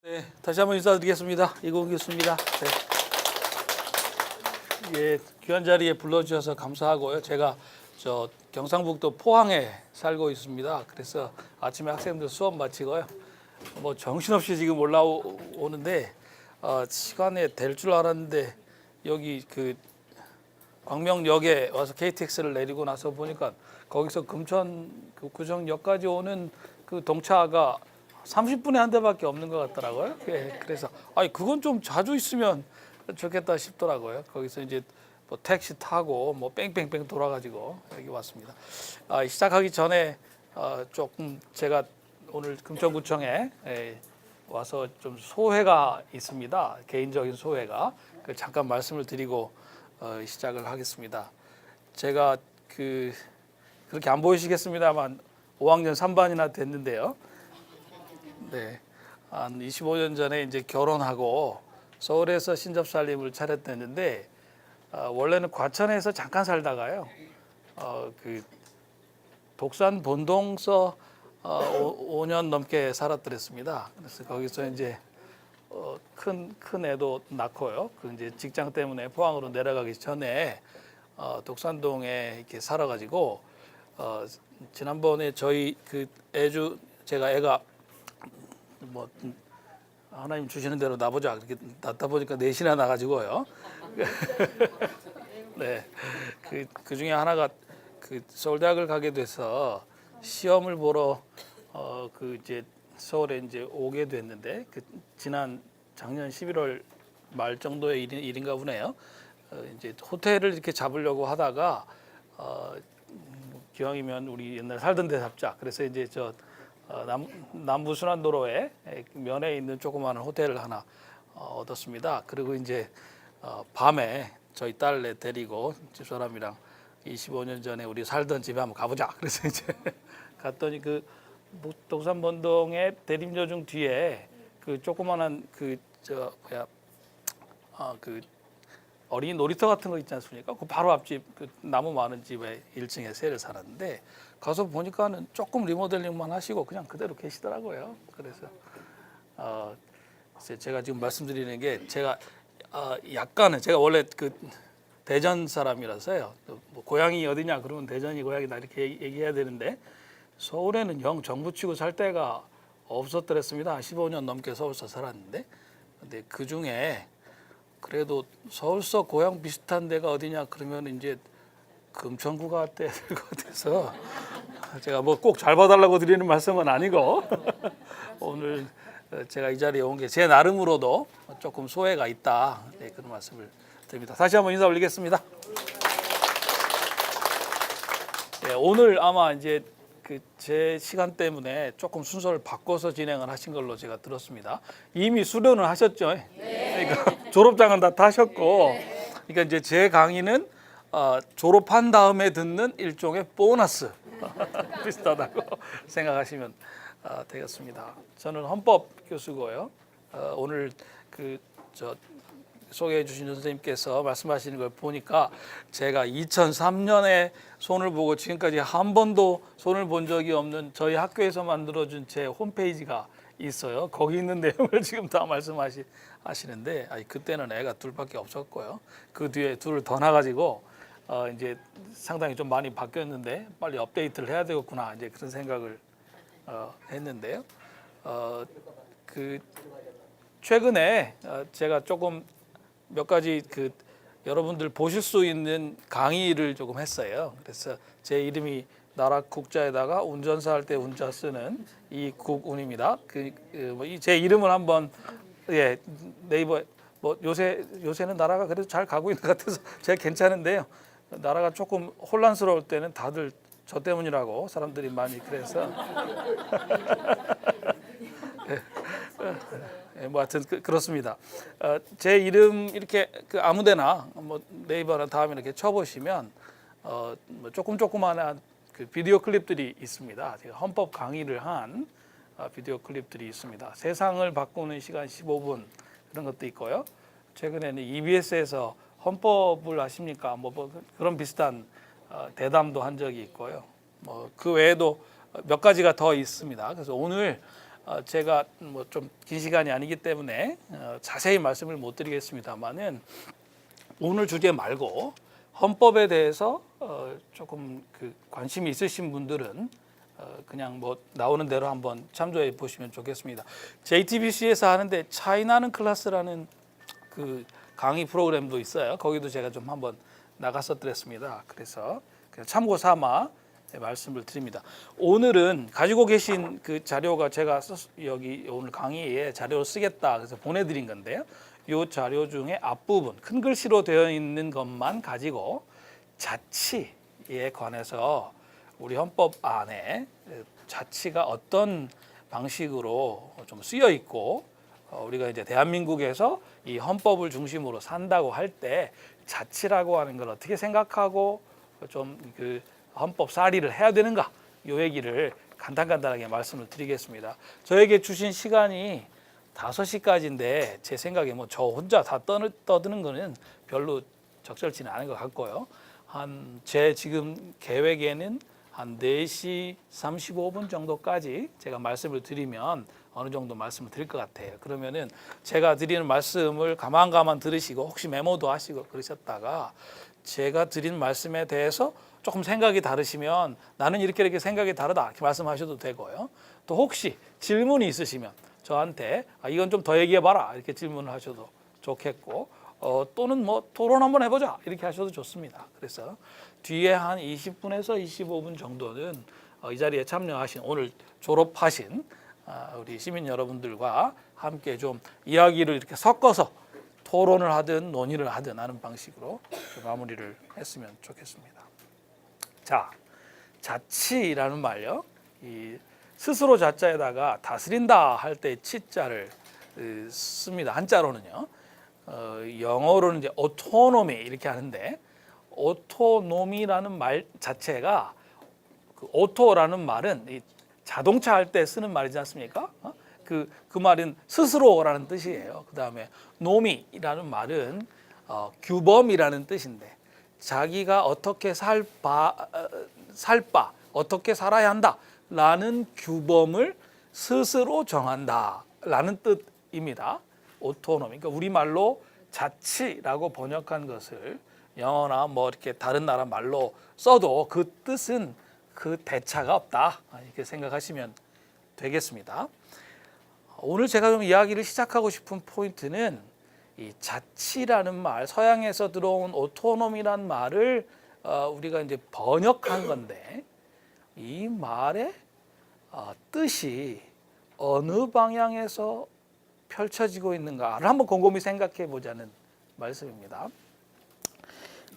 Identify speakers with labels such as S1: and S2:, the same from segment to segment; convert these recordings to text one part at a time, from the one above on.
S1: 네, 다시 한번 인사드리겠습니다. 이고은 교수입니다. 네. 예, 귀한 자리에 불러주셔서 감사하고요. 제가 경상북도 포항에 살고 있습니다. 그래서 아침에 학생들 수업 마치고요. 뭐 정신없이 지금 올라오는데 시간에 될 줄 알았는데 여기 그 광명역에 와서 KTX를 내리고 나서 보니까 거기서 금천 그 구정역까지 오는 그 동차가 30분에 한 대밖에 없는 것 같더라고요. 예, 그래서 아니 그건 좀 자주 있으면 좋겠다 싶더라고요. 거기서 이제 뭐 택시 타고 뭐 뺑뺑뺑 돌아가지고 여기 왔습니다. 시작하기 전에 조금 제가 오늘 금천구청에 와서 좀 소회가 있습니다. 개인적인 소회가 잠깐 말씀을 드리고 시작을 하겠습니다. 제가 그렇게 안 보이시겠습니다만 5학년 3반이나 됐는데요. 네, 한 25년 전에 이제 결혼하고 서울에서 신접살림을 차렸댔는데 원래는 과천에서 잠깐 살다가요. 그 독산 본동서 5년 넘게 살았더랬습니다. 그래서 거기서 이제 큰 애도 낳고요. 그 이제 직장 때문에 포항으로 내려가기 전에 독산동에 이렇게 살아가지고 지난번에 저희 그 제가 애가 뭐 하나님 주시는 대로 나보자 그렇게 낳다 보니까 넷이나 나가지고요. 네, 그 중에 하나가 그 서울대학을 가게 돼서 시험을 보러 그 이제 서울에 이제 오게 됐는데 지난 작년 11월 말 정도의 일인가 보네요. 이제 호텔을 이렇게 잡으려고 하다가 기왕이면 우리 옛날 살던 데 잡자. 그래서 이제 남부순환도로에 면에 있는 조그마한 호텔을 하나 얻었습니다. 그리고 이제 밤에 저희 딸 데리고 집사람이랑 25년 전에 우리 살던 집에 한번 가보자. 그래서 이제 갔더니 그 독산본동의 대림조중 뒤에 그 조그마한 그 어린이 놀이터 같은 거 있지 않습니까? 그 바로 앞집 그 나무 많은 집에 1층에 세를 살았는데 가서 보니까는 조금 리모델링만 하시고 그냥 그대로 계시더라고요. 그래서 제가 지금 말씀드리는 게 제가 약간은 제가 원래 그 대전 사람이라서요. 뭐 고향이 어디냐 그러면 대전이 고향이다 이렇게 얘기해야 되는데 서울에는 영 정부 치고 살 데가 없었더랬습니다. 15년 넘게 서울서 살았는데 근데 그 중에 그래도 서울서 고향 비슷한 데가 어디냐 그러면 이제 금천구가 돼야 될 것 같아서 제가 뭐 꼭 잘 봐달라고 드리는 말씀은 아니고 오늘 제가 이 자리에 온 게 제 나름으로도 조금 소회가 있다 그런 말씀을 드립니다. 다시 한번 인사 올리겠습니다. 오늘 아마 이제 제 시간 때문에 조금 순서를 바꿔서 진행을 하신 걸로 제가 들었습니다. 이미 수련을 하셨죠? 네. 그러니까 졸업장은 다 타셨고, 그러니까 이제 제 강의는 졸업한 다음에 듣는 일종의 보너스 비슷하다고 생각하시면 되겠습니다. 저는 헌법 교수고요. 오늘 소개해 주신 선생님께서 말씀하시는 걸 보니까 제가 2003년에 손을 보고 지금까지 한 번도 손을 본 적이 없는 저희 학교에서 만들어준 제 홈페이지가 있어요. 거기 있는 내용을 지금 다 말씀하시는데 그때는 애가 둘밖에 없었고요. 그 뒤에 둘을 더 나가지고 이제 상당히 좀 많이 바뀌었는데 빨리 업데이트를 해야 되겠구나 이제 그런 생각을 했는데요. 최근에 제가 조금 몇 가지 여러분들 보실 수 있는 강의를 조금 했어요. 그래서 제 이름이 나락국자에다가 운전사 할 때 운자 쓰는 이국운입니다. 제 이름을 한번 네이버 뭐 요새는 나라가 그래도 잘 가고 있는 것 같아서 제가 괜찮은데요. 나라가 조금 혼란스러울 때는 다들 저 때문이라고 사람들이 많이 그래서 뭐 하여튼 그렇습니다. 제 이름 이렇게 아무데나 뭐 네이버나 다음에 이렇게 쳐보시면 뭐 조그마한 비디오 클립들이 있습니다. 제가 헌법 강의를 한 비디오 클립들이 있습니다. 세상을 바꾸는 시간 15분 그런 것도 있고요. 최근에는 EBS에서 헌법을 아십니까? 뭐 그런 비슷한 대담도 한 적이 있고요. 뭐 그 외에도 몇 가지가 더 있습니다. 그래서 오늘 제가 뭐 좀 긴 시간이 아니기 때문에 자세히 말씀을 못 드리겠습니다만은 오늘 주제 말고 헌법에 대해서 조금 그 관심이 있으신 분들은 그냥 뭐 나오는 대로 한번 참조해 보시면 좋겠습니다. JTBC에서 하는데 차이나는 클래스라는 그 강의 프로그램도 있어요. 거기도 제가 좀 한번 나갔었더랬습니다. 그래서 참고 삼아 말씀을 드립니다. 오늘은 가지고 계신 그 자료가 제가 여기 오늘 강의에 자료를 쓰겠다 그래서 보내드린 건데요. 이 자료 중에 앞부분 큰 글씨로 되어 있는 것만 가지고 자치에 관해서 우리 헌법 안에 자치가 어떤 방식으로 좀 쓰여 있고 우리가 이제 대한민국에서 이 헌법을 중심으로 산다고 할 때 자치라고 하는 걸 어떻게 생각하고 좀 그 헌법 살이를 해야 되는가 이 얘기를 간단하게 말씀을 드리겠습니다. 저에게 주신 시간이 5시까지인데 제 생각에 뭐 저 혼자 다 떠드는 거는 별로 적절치는 않은 것 같고요. 제 지금 계획에는 한 4시 35분 정도까지 제가 말씀을 드리면 어느 정도 말씀을 드릴 것 같아요. 그러면은 제가 드리는 말씀을 가만 들으시고 혹시 메모도 하시고 그러셨다가 제가 드린 말씀에 대해서 조금 생각이 다르시면 나는 이렇게 생각이 다르다 이렇게 말씀하셔도 되고요. 또 혹시 질문이 있으시면 저한테 이건 좀 더 얘기해봐라 이렇게 질문을 하셔도 좋겠고 또는 뭐 토론 한번 해보자 이렇게 하셔도 좋습니다. 그래서 뒤에 한 20분에서 25분 정도는 이 자리에 참여하신 오늘 졸업하신 우리 시민 여러분들과 함께 좀 이야기를 이렇게 섞어서 토론을 하든 논의를 하든 하는 방식으로 좀 마무리를 했으면 좋겠습니다. 자, 자치라는 말요. 이 스스로 자자에다가 다스린다 할 때 치자를 씁니다. 한자로는요. 영어로는 이제 autonomy 이렇게 하는데 autonomy라는 말 자체가 그 auto라는 말은 이 자동차 할 때 쓰는 말이지 않습니까? 그 말은 스스로라는 뜻이에요. 그 다음에 nom이라는 말은 규범이라는 뜻인데 자기가 어떻게 어떻게 살아야 한다라는 규범을 스스로 정한다라는 뜻입니다. 오토노미. 그러니까 우리말로 자치라고 번역한 것을 영어나 뭐 이렇게 다른 나라 말로 써도 그 뜻은 그 대차가 없다. 이렇게 생각하시면 되겠습니다. 오늘 제가 좀 이야기를 시작하고 싶은 포인트는 이 자치라는 말, 서양에서 들어온 오토노미란 말을 우리가 이제 번역한 건데 이 말의 뜻이 어느 방향에서 펼쳐지고 있는가를 한번 곰곰이 생각해 보자는 말씀입니다.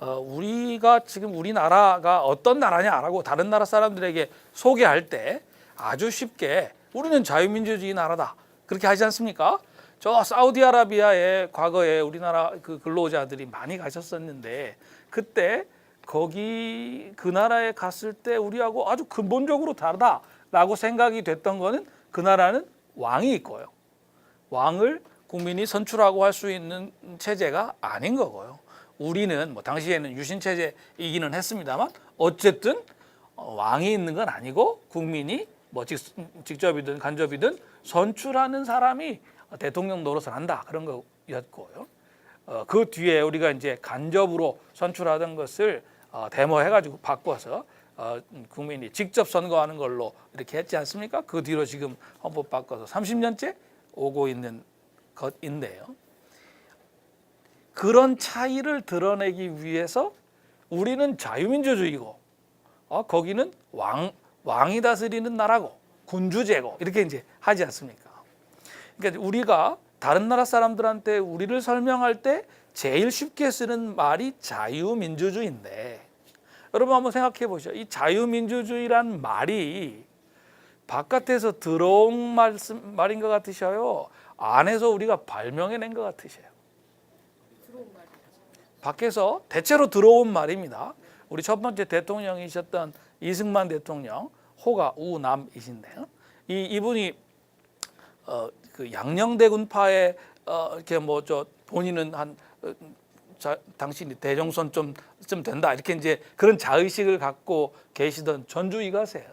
S1: 우리가 지금 우리나라가 어떤 나라냐라고 다른 나라 사람들에게 소개할 때 아주 쉽게 우리는 자유민주주의 나라다 그렇게 하지 않습니까? 저 사우디아라비아에 과거에 우리나라 그 근로자들이 많이 가셨었는데 그때 거기 그 나라에 갔을 때 우리하고 아주 근본적으로 다르다라고 생각이 됐던 거는 그 나라는 왕이 있고요. 왕을 국민이 선출하고 할 수 있는 체제가 아닌 거고요. 우리는 뭐 당시에는 유신 체제이기는 했습니다만 어쨌든 왕이 있는 건 아니고 국민이 뭐 직접이든 간접이든 선출하는 사람이 대통령 노릇을 한다 그런 거였고요. 그 뒤에 우리가 이제 간접으로 선출하던 것을 데모해가지고 바꿔서 국민이 직접 선거하는 걸로 이렇게 했지 않습니까? 그 뒤로 지금 헌법 바꿔서 30년째 오고 있는 것인데요. 그런 차이를 드러내기 위해서 우리는 자유민주주의고 거기는 왕이 다스리는 나라고 군주제고 이렇게 이제 하지 않습니까? 그러니까 우리가 다른 나라 사람들한테 우리를 설명할 때 제일 쉽게 쓰는 말이 자유민주주의인데 여러분 한번 생각해 보시죠. 이 자유민주주의란 말이 바깥에서 들어온 말인 것 같으셔요? 안에서 우리가 발명해낸 것 같으셔요? 밖에서 대체로 들어온 말입니다. 우리 첫 번째 대통령이셨던 이승만 대통령, 호가 우남이신데요. 이분이 그 양녕대군파에 이렇게 뭐 저 본인은 당신이 대종손 좀 된다 이렇게 이제 그런 자의식을 갖고 계시던 전주이가세요.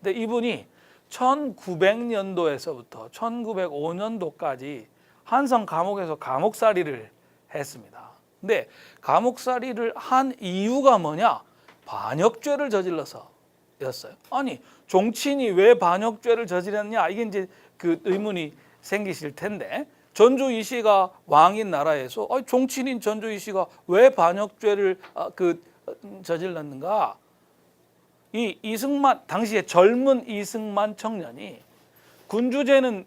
S1: 근데 이분이 1900년도에서부터 1905년도까지 한성 감옥에서 감옥살이를 했습니다. 근데 감옥살이를 한 이유가 뭐냐? 반역죄를 저질러서였어요. 아니, 종친이 왜 반역죄를 저질렀냐? 이게 이제 그 의문이 생기실 텐데, 전조 이씨가 왕인 나라에서 종친인 전조 이씨가 왜 반역죄를 저질렀는가? 이 이승만, 당시에 젊은 이승만 청년이 군주제는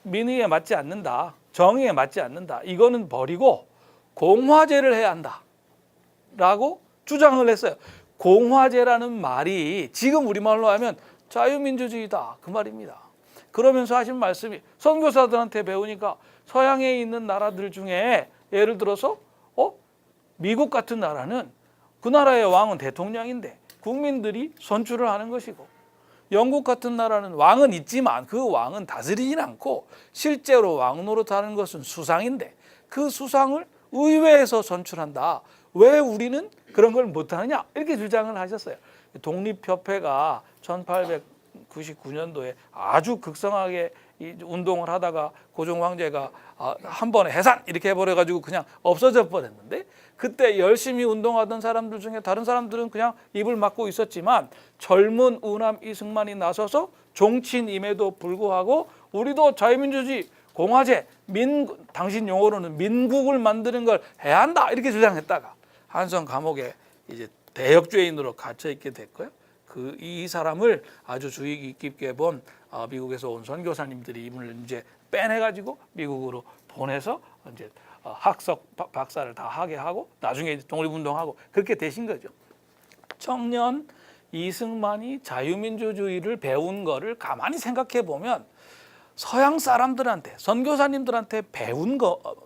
S1: 민의에 맞지 않는다, 정의에 맞지 않는다, 이거는 버리고 공화제를 해야 한다 라고 주장을 했어요. 공화제라는 말이 지금 우리말로 하면 자유민주주의다 그 말입니다. 그러면서 하신 말씀이, 선교사들한테 배우니까 서양에 있는 나라들 중에 예를 들어서 미국 같은 나라는 그 나라의 왕은 대통령인데 국민들이 선출을 하는 것이고, 영국 같은 나라는 왕은 있지만 그 왕은 다스리진 않고 실제로 왕 노릇하는 것은 수상인데 그 수상을 의회에서 선출한다. 왜 우리는 그런 걸 못하느냐? 이렇게 주장을 하셨어요. 독립협회가 1899년도에 아주 극성하게 운동을 하다가 고종 황제가 한 번에 해산 이렇게 해버려가지고 그냥 없어져 버렸는데, 그때 열심히 운동하던 사람들 중에 다른 사람들은 그냥 입을 막고 있었지만 젊은 우남 이승만이 나서서 종친임에도 불구하고 우리도 자유민주주의, 공화제, 당신 용어로는 민국을 만드는 걸 해야 한다 이렇게 주장했다가 한성 감옥에 이제 대역죄인으로 갇혀 있게 됐고요. 이 사람을 아주 주의 깊게 본 미국에서 온 선교사님들이 이분을 이제 빼내가지고 미국으로 보내서 이제 학석 박사를 다 하게 하고 나중에 독립운동하고 그렇게 되신 거죠. 청년 이승만이 자유민주주의를 배운 거를 가만히 생각해 보면 서양 사람들한테, 선교사님들한테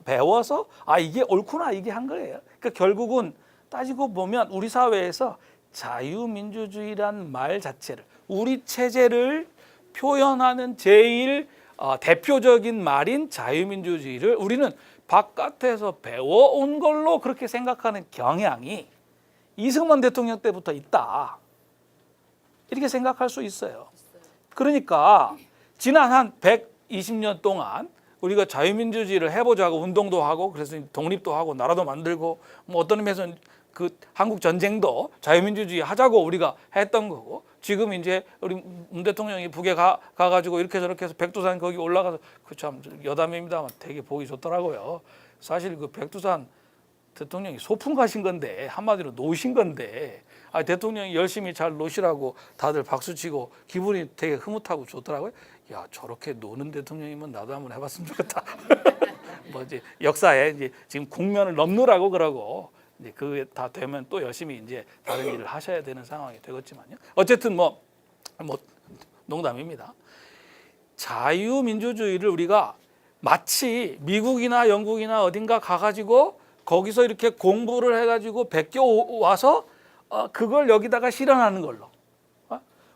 S1: 배워서 이게 옳구나 이게 한 거예요. 그러니까 결국은 따지고 보면 우리 사회에서 자유민주주의란 말 자체를, 우리 체제를 표현하는 제일 대표적인 말인 자유민주주의를 우리는 바깥에서 배워온 걸로 그렇게 생각하는 경향이 이승만 대통령 때부터 있다. 이렇게 생각할 수 있어요. 그러니까 지난 한 120년 동안 우리가 자유민주주의를 해보자고 운동도 하고 그래서 독립도 하고 나라도 만들고 뭐 어떤 의미에서는 그 한국 전쟁도 자유민주주의 하자고 우리가 했던 거고, 지금 이제 우리 문 대통령이 북에 가가지고 이렇게 저렇게 해서 백두산 거기 올라가서 그 참 여담입니다만 되게 보기 좋더라고요. 사실 그 백두산 대통령이 소풍 가신 건데 한마디로 노신 건데 대통령이 열심히 잘 노시라고 다들 박수치고 기분이 되게 흐뭇하고 좋더라고요. 야, 저렇게 노는 대통령이면 나도 한번 해봤으면 좋겠다. 뭐 이제 역사에 이제 지금 국면을 넘느라고 그러고 이제 그게 다 되면 또 열심히 이제 다른 일을 하셔야 되는 상황이 되겠지만요. 어쨌든 뭐 농담입니다. 자유민주주의를 우리가 마치 미국이나 영국이나 어딘가 가가지고 거기서 이렇게 공부를 해가지고 베껴 와서 그걸 여기다가 실현하는 걸로,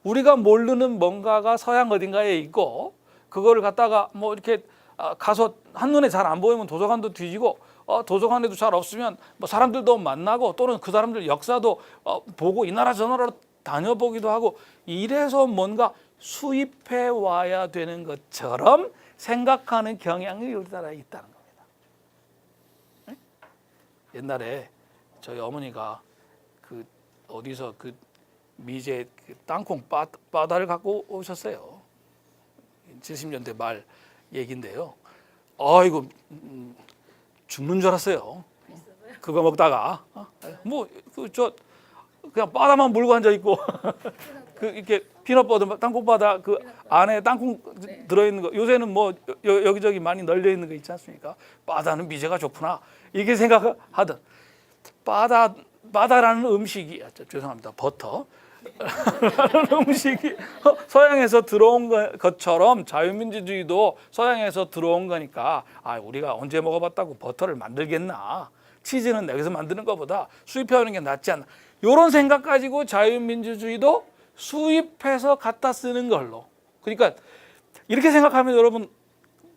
S1: 우리가 모르는 뭔가가 서양 어딘가에 있고 그거를 갖다가 뭐 이렇게 가서 한눈에 잘 안 보이면 도서관도 뒤지고 도서관에도 잘 없으면 뭐 사람들도 만나고 또는 그 사람들 역사도 보고 이 나라 저 나라로 다녀보기도 하고 이래서 뭔가 수입해 와야 되는 것처럼 생각하는 경향이 우리나라에 있다는 겁니다. 네? 옛날에 저희 어머니가 그 어디서 그 미제 그 땅콩 바다를 갖고 오셨어요. 70년대 말 얘기인데요. 아이고 죽는 줄 알았어요. 그거 먹다가 뭐 그 저 그냥 바다만 물고 앉아 있고 그 이렇게 피넛버터 땅콩바다 그 안에 땅콩 들어있는 거, 요새는 뭐 여기저기 많이 널려 있는 거 있지 않습니까? 바다는 미제가 좋구나 이게 생각하던 바다라는 음식이 죄송합니다 버터 음식이 서양에서 들어온 것처럼 자유민주주의도 서양에서 들어온 거니까 우리가 언제 먹어봤다고 버터를 만들겠나, 치즈는 여기서 만드는 것보다 수입해오는 게 낫지 않나, 이런 생각 가지고 자유민주주의도 수입해서 갖다 쓰는 걸로. 그러니까 이렇게 생각하면 여러분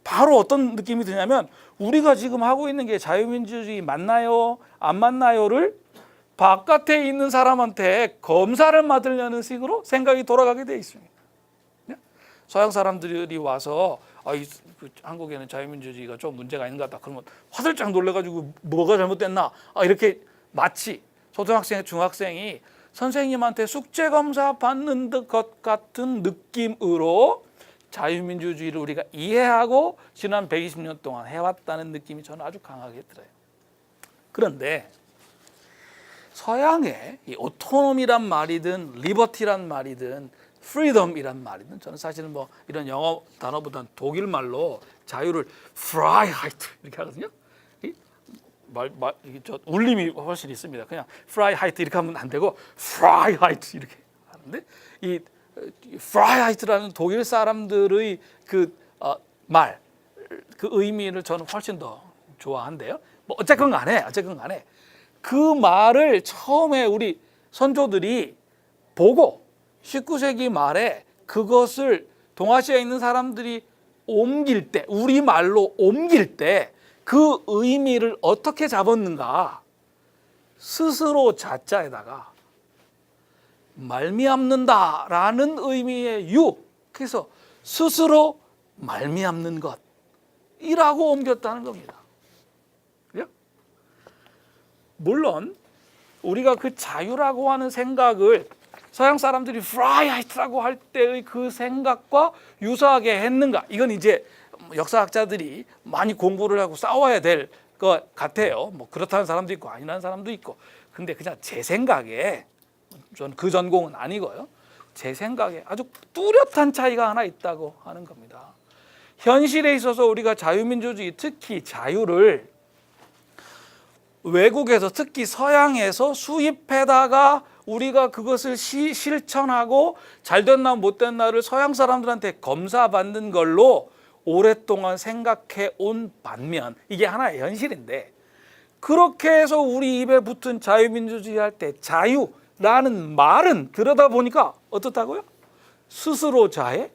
S1: 바로 어떤 느낌이 드냐면 우리가 지금 하고 있는 게 자유민주주의 맞나요 안 맞나요를 바깥에 있는 사람한테 검사를 맡으려는 식으로 생각이 돌아가게 돼 있습니다. 서양 사람들이 와서 한국에는 자유민주주의가 좀 문제가 있는 것 같다. 그러면 화들짝 놀래가지고 뭐가 잘못됐나? 이렇게 마치 초등학생, 중학생이 선생님한테 숙제 검사 받는 것 같은 느낌으로 자유민주주의를 우리가 이해하고 지난 120년 동안 해왔다는 느낌이 저는 아주 강하게 들어요. 그런데 서양의 이 오토노미란 말이든 리버티란 말이든 프리덤이란 말이든 저는 사실은 뭐 이런 영어 단어보다는 독일 말로 자유를 프라이하이트 이렇게 하거든요. 이게 저 울림이 훨씬 있습니다. 그냥 프라이하이트 이렇게 하면 안 되고 프라이하이트 이렇게 하는데 이 프라이하이트라는 독일 사람들의 그 말, 그 의미를 저는 훨씬 더 좋아한대요. 뭐 어쨌건 간에 그 말을 처음에 우리 선조들이 보고 19세기 말에 그것을 동아시아에 있는 사람들이 옮길 때, 우리 말로 옮길 때 그 의미를 어떻게 잡았는가? 스스로 자자에다가 말미암는다라는 의미의 유, 그래서 스스로 말미암는 것이라고 옮겼다는 겁니다. 그죠? 물론 우리가 그 자유라고 하는 생각을 서양 사람들이 프라이하이트라고 할 때의 그 생각과 유사하게 했는가? 이건 이제 역사학자들이 많이 공부를 하고 싸워야 될 것 같아요. 뭐 그렇다는 사람도 있고 아니라는 사람도 있고. 근데 그냥 제 생각에, 저는 그 전공은 아니고요. 제 생각에 아주 뚜렷한 차이가 하나 있다고 하는 겁니다. 현실에 있어서 우리가 자유민주주의, 특히 자유를 외국에서, 특히 서양에서 수입해다가 우리가 그것을 실천하고 잘 됐나 못 됐나를 서양 사람들한테 검사받는 걸로 오랫동안 생각해 온 반면, 이게 하나의 현실인데, 그렇게 해서 우리 입에 붙은 자유민주주의 할 때 자유라는 말은 들여다보니까 어떻다고요? 스스로 자의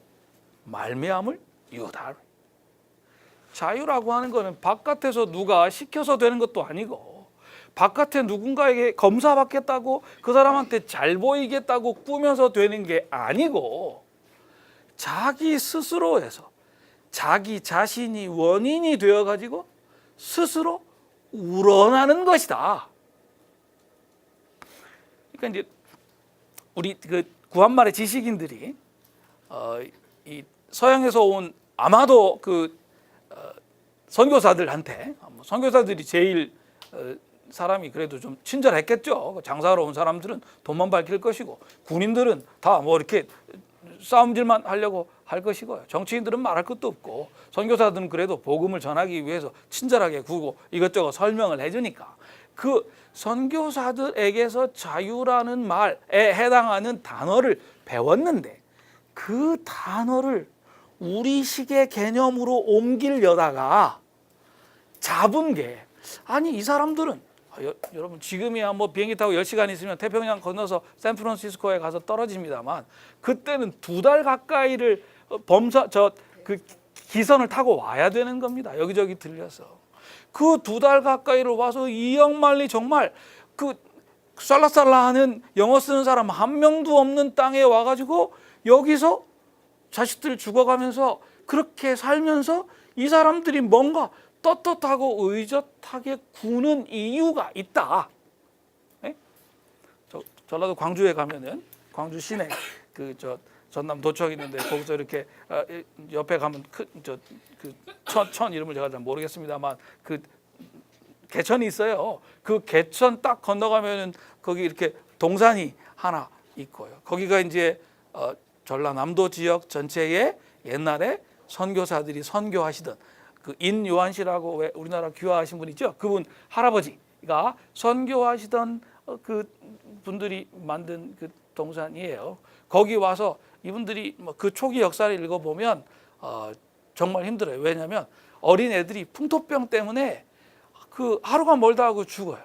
S1: 말미암을 이유다. 자유라고 하는 거는 바깥에서 누가 시켜서 되는 것도 아니고, 바깥에 누군가에게 검사받겠다고 그 사람한테 잘 보이겠다고 꾸며서 되는 게 아니고, 자기 스스로에서 자기 자신이 원인이 되어가지고 스스로 우러나는 것이다. 그러니까 이제 우리 그 구한말의 지식인들이 이 서양에서 온 아마도 그 선교사들한테, 선교사들이 제일 사람이 그래도 좀 친절했겠죠. 장사하러 온 사람들은 돈만 밝힐 것이고, 군인들은 다 뭐 이렇게 싸움질만 하려고 할 것이고요. 정치인들은 말할 것도 없고, 선교사들은 그래도 복음을 전하기 위해서 친절하게 구고 이것저것 설명을 해주니까 그 선교사들에게서 자유라는 말에 해당하는 단어를 배웠는데, 그 단어를 우리식의 개념으로 옮기려다가 잡은 게, 아니 이 사람들은 여러분 지금이야 뭐 비행기 타고 10시간 있으면 태평양 건너서 샌프란시스코에 가서 떨어집니다만, 그때는 2달 가까이를 그 기선을 타고 와야 되는 겁니다. 여기저기 들려서 그 2달 가까이를 와서 이역만리 정말 그 쌀라쌀라하는 영어 쓰는 사람 한 명도 없는 땅에 와가지고 여기서 자식들 죽어가면서 그렇게 살면서 이 사람들이 뭔가 떳떳하고 의젓하게 구는 이유가 있다. 네? 전라도 광주에 가면은 광주 시내 그 전남 도청 있는데 거기서 이렇게 옆에 가면 그 천 이름을 제가 잘 모르겠습니다만 그 개천이 있어요. 그 개천 딱 건너가면은 거기 이렇게 동산이 하나 있고요. 거기가 이제 전라남도 지역 전체에 옛날에 선교사들이 선교하시던 그 인요한 씨라고 왜 우리나라 귀화하신 분 있죠? 그분 할아버지가 선교하시던 그 분들이 만든 그 동산이에요. 거기 와서 이분들이 그 초기 역사를 읽어보면 정말 힘들어요. 왜냐하면 어린 애들이 풍토병 때문에 그 하루가 멀다 하고 죽어요.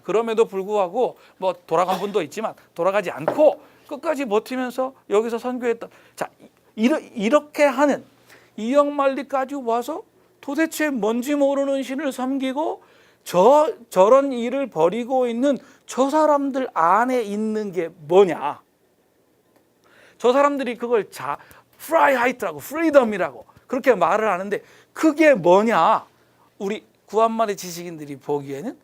S1: 그럼에도 불구하고 뭐 돌아간 분도 있지만 돌아가지 않고 끝까지 버티면서 여기서 선교했던, 자 이렇게 하는 이역만리까지 와서 도대체 뭔지 모르는 신을 섬기고 저런 일을 벌이고 있는 저 사람들 안에 있는 게 뭐냐? 저 사람들이 그걸 프라이하이트라고 프리덤이라고 그렇게 말을 하는데 그게 뭐냐? 우리 구한말의 지식인들이 보기에는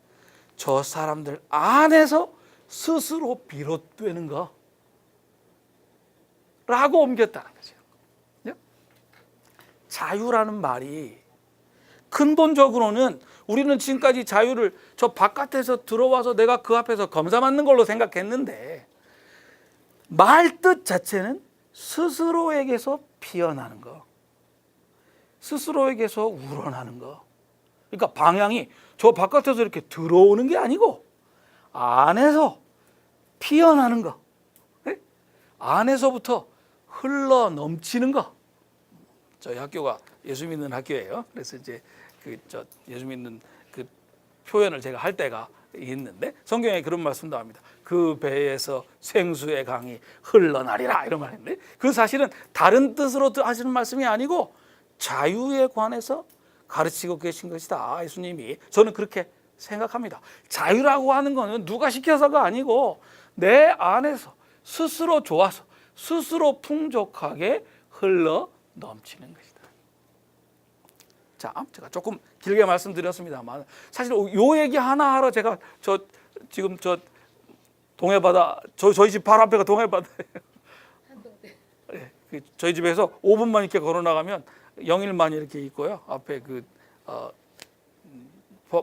S1: 저 사람들 안에서 스스로 비롯되는 거라고 옮겼다는 거죠. 자유라는 말이 근본적으로는 우리는 지금까지 자유를 저 바깥에서 들어와서 내가 그 앞에서 검사 받는 걸로 생각했는데 말 뜻 자체는 스스로에게서 피어나는 거, 스스로에게서 우러나는 거. 그러니까 방향이 저 바깥에서 이렇게 들어오는 게 아니고 안에서 피어나는 거, 안에서부터 흘러 넘치는 거. 저희 학교가 예수 믿는 학교예요. 그래서 이제 예수 믿는 그 표현을 제가 할 때가 있는데 성경에 그런 말씀도 합니다. 그 배에서 생수의 강이 흘러나리라 이런 말인데 그 사실은 다른 뜻으로 하시는 말씀이 아니고 자유에 관해서 가르치고 계신 것이다. 예수님이 저는 그렇게 생각합니다. 자유라고 하는 거는 누가 시켜서가 아니고 내 안에서 스스로 좋아서 스스로 풍족하게 흘러 넘치는 것이다. 자, 제가 조금 길게 말씀드렸습니다만 사실 요 얘기 하나 하러 제가 지금 동해바다 저희 집 바로 앞에가 동해바다예요. 네, 저희 집에서 5분만 이렇게 걸어 나가면 영일만 이렇게 있고요. 앞에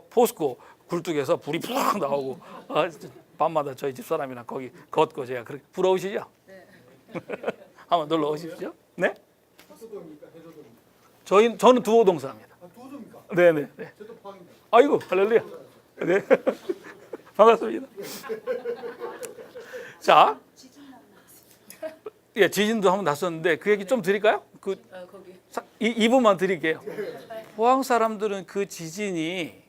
S1: 포스코 굴뚝에서 불이 푹 나오고 밤마다 저희 집 사람이랑 거기 걷고 제가 그렇게 부러우시죠? 네. 한번 놀러 오십시오. 네? 저는 두호동 사입니다.
S2: 두호동입니까?
S1: 네네. 네.
S2: 저도 포항입니다.
S1: 아이고 할렐루야. 네. 반갑습니다. 자, 예, 지진도 한번 났었는데 그 얘기 좀 드릴까요? 이 부분만 드릴게요. 포항 사람들은 그 지진이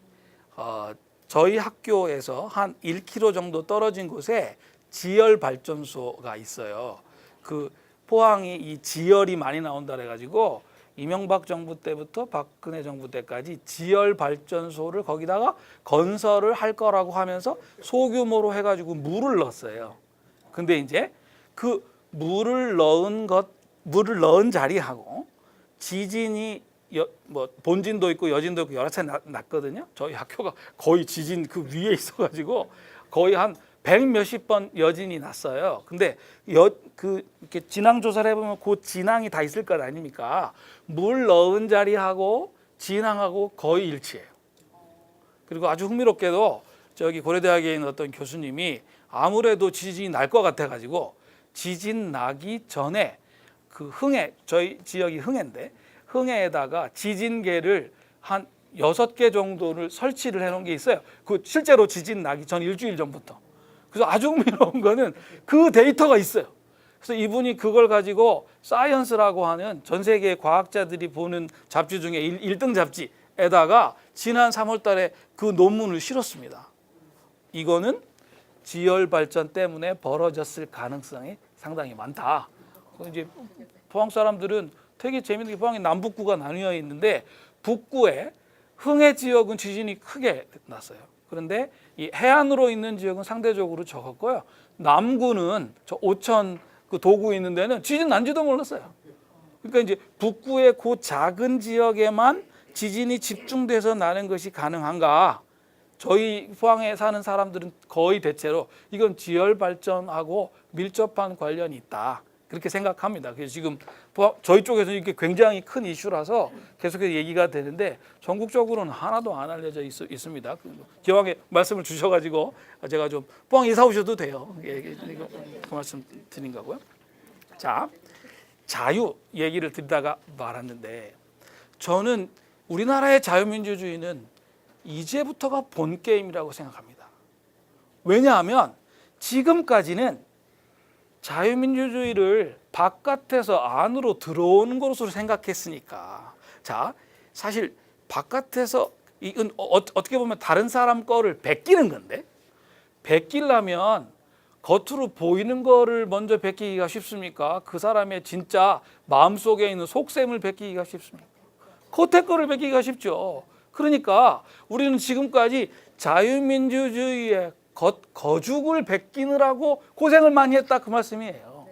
S1: 저희 학교에서 한 1km 정도 떨어진 곳에 지열 발전소가 있어요. 그 포항이 이 지열이 많이 나온다 그래가지고 이명박 정부 때부터 박근혜 정부 때까지 지열 발전소를 거기다가 건설을 할 거라고 하면서 소규모로 해가지고 물을 넣었어요. 근데 이제 그 물을 넣은 자리하고 지진이 본진도 있고 여진도 있고 여러 차례 났거든요. 저희 학교가 거의 지진 그 위에 있어가지고 거의 한 100 몇십 번 여진이 났어요. 근데 이렇게 진앙 조사를 해보면 그 진앙이 다 있을 것 아닙니까? 물 넣은 자리하고 진앙하고 거의 일치해요. 그리고 아주 흥미롭게도 저기 고려대학에 있는 어떤 교수님이 아무래도 지진이 날 것 같아가지고 지진 나기 전에 그 흥해, 저희 지역이 흥해인데 흥해에다가 지진계를 한 6개 정도를 설치를 해놓은 게 있어요. 그 실제로 지진 나기 전 일주일 전부터. 그래서 아주 흥미로운 거는 그 데이터가 있어요. 그래서 이분이 그걸 가지고 사이언스라고 하는 전 세계 과학자들이 보는 잡지 중에 1등 잡지에다가 지난 3월 달에 그 논문을 실었습니다. 이거는 지열 발전 때문에 벌어졌을 가능성이 상당히 많다. 이제 포항 사람들은 되게 재밌는 게 포항이 남북구가 나뉘어 있는데 북구에 흥해 지역은 지진이 크게 났어요. 그런데 이 해안으로 있는 지역은 상대적으로 적었고요. 남구는 저 오천 그 도구에 있는 데는 지진 난지도 몰랐어요. 그러니까 이제 북구의 그 작은 지역에만 지진이 집중돼서 나는 것이 가능한가? 저희 포항에 사는 사람들은 거의 대체로 이건 지열 발전하고 밀접한 관련이 있다. 그렇게 생각합니다. 그래서 지금 저희 쪽에서 이게 굉장히 큰 이슈라서 계속해서 얘기가 되는데 전국적으로는 하나도 안 알려져 있습니다. 기왕에 말씀을 주셔가지고 제가 좀 포항 이사 오셔도 돼요. 그 말씀 드린 거고요. 자, 자유 얘기를 듣다가 말았는데 저는 우리나라의 자유민주주의는 이제부터가 본 게임이라고 생각합니다. 왜냐하면 지금까지는 자유민주주의를 바깥에서 안으로 들어오는 것으로 생각했으니까. 자, 사실 바깥에서 이건 어떻게 보면 다른 사람 거를 베끼는 건데 베끼려면 겉으로 보이는 거를 먼저 베끼기가 쉽습니까? 그 사람의 진짜 마음속에 있는 속셈을 베끼기가 쉽습니까? 겉에 거를 베끼기가 쉽죠. 그러니까 우리는 지금까지 자유민주주의의 거죽을 베끼느라고 고생을 많이 했다 그 말씀이에요.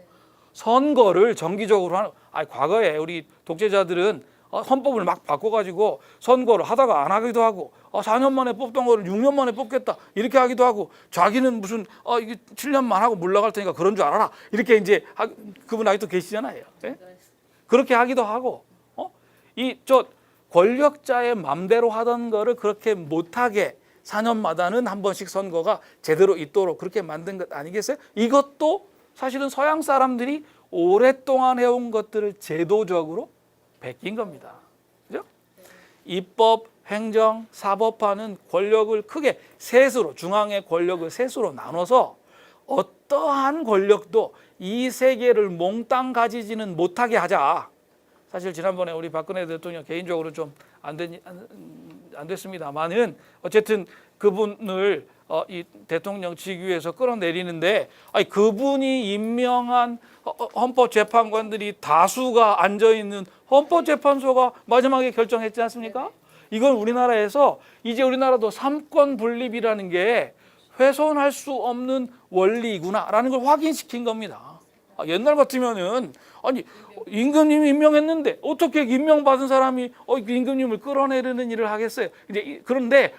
S1: 선거를 정기적으로 하는. 과거에 우리 독재자들은 헌법을 막 바꿔가지고 선거를 하다가 안 하기도 하고 4년 만에 뽑던 거를 6년 만에 뽑겠다 이렇게 하기도 하고, 자기는 무슨 이게 7년만 하고 물러갈 테니까 그런 줄 알아라 이렇게 이제 그분 아직도 계시잖아요. 예? 그렇게 하기도 하고, 이 저 권력자의 맘대로 하던 거를 그렇게 못하게 4년마다는 한 번씩 선거가 제대로 있도록 그렇게 만든 것 아니겠어요? 이것도 사실은 서양 사람들이 오랫동안 해온 것들을 제도적으로 베낀 겁니다. 그죠? 입법, 행정, 사법화는 권력을 크게 셋으로, 중앙의 권력을 셋으로 나눠서 어떠한 권력도 이 세 개를 몽땅 가지지는 못하게 하자. 사실 지난번에 우리 박근혜 대통령 개인적으로 좀 안 됐습니다만은 어쨌든 그분을 이 대통령 직위에서 끌어내리는데, 그분이 임명한 헌법재판관들이 다수가 앉아 있는 헌법재판소가 마지막에 결정했지 않습니까? 이건 우리나라에서 이제 우리나라도 삼권 분립이라는 게 훼손할 수 없는 원리구나라는 걸 확인시킨 겁니다. 옛날 같으면은 임금님이 임명했는데 어떻게 임명받은 사람이 임금님을 끌어내리는 일을 하겠어요? 이제 그런데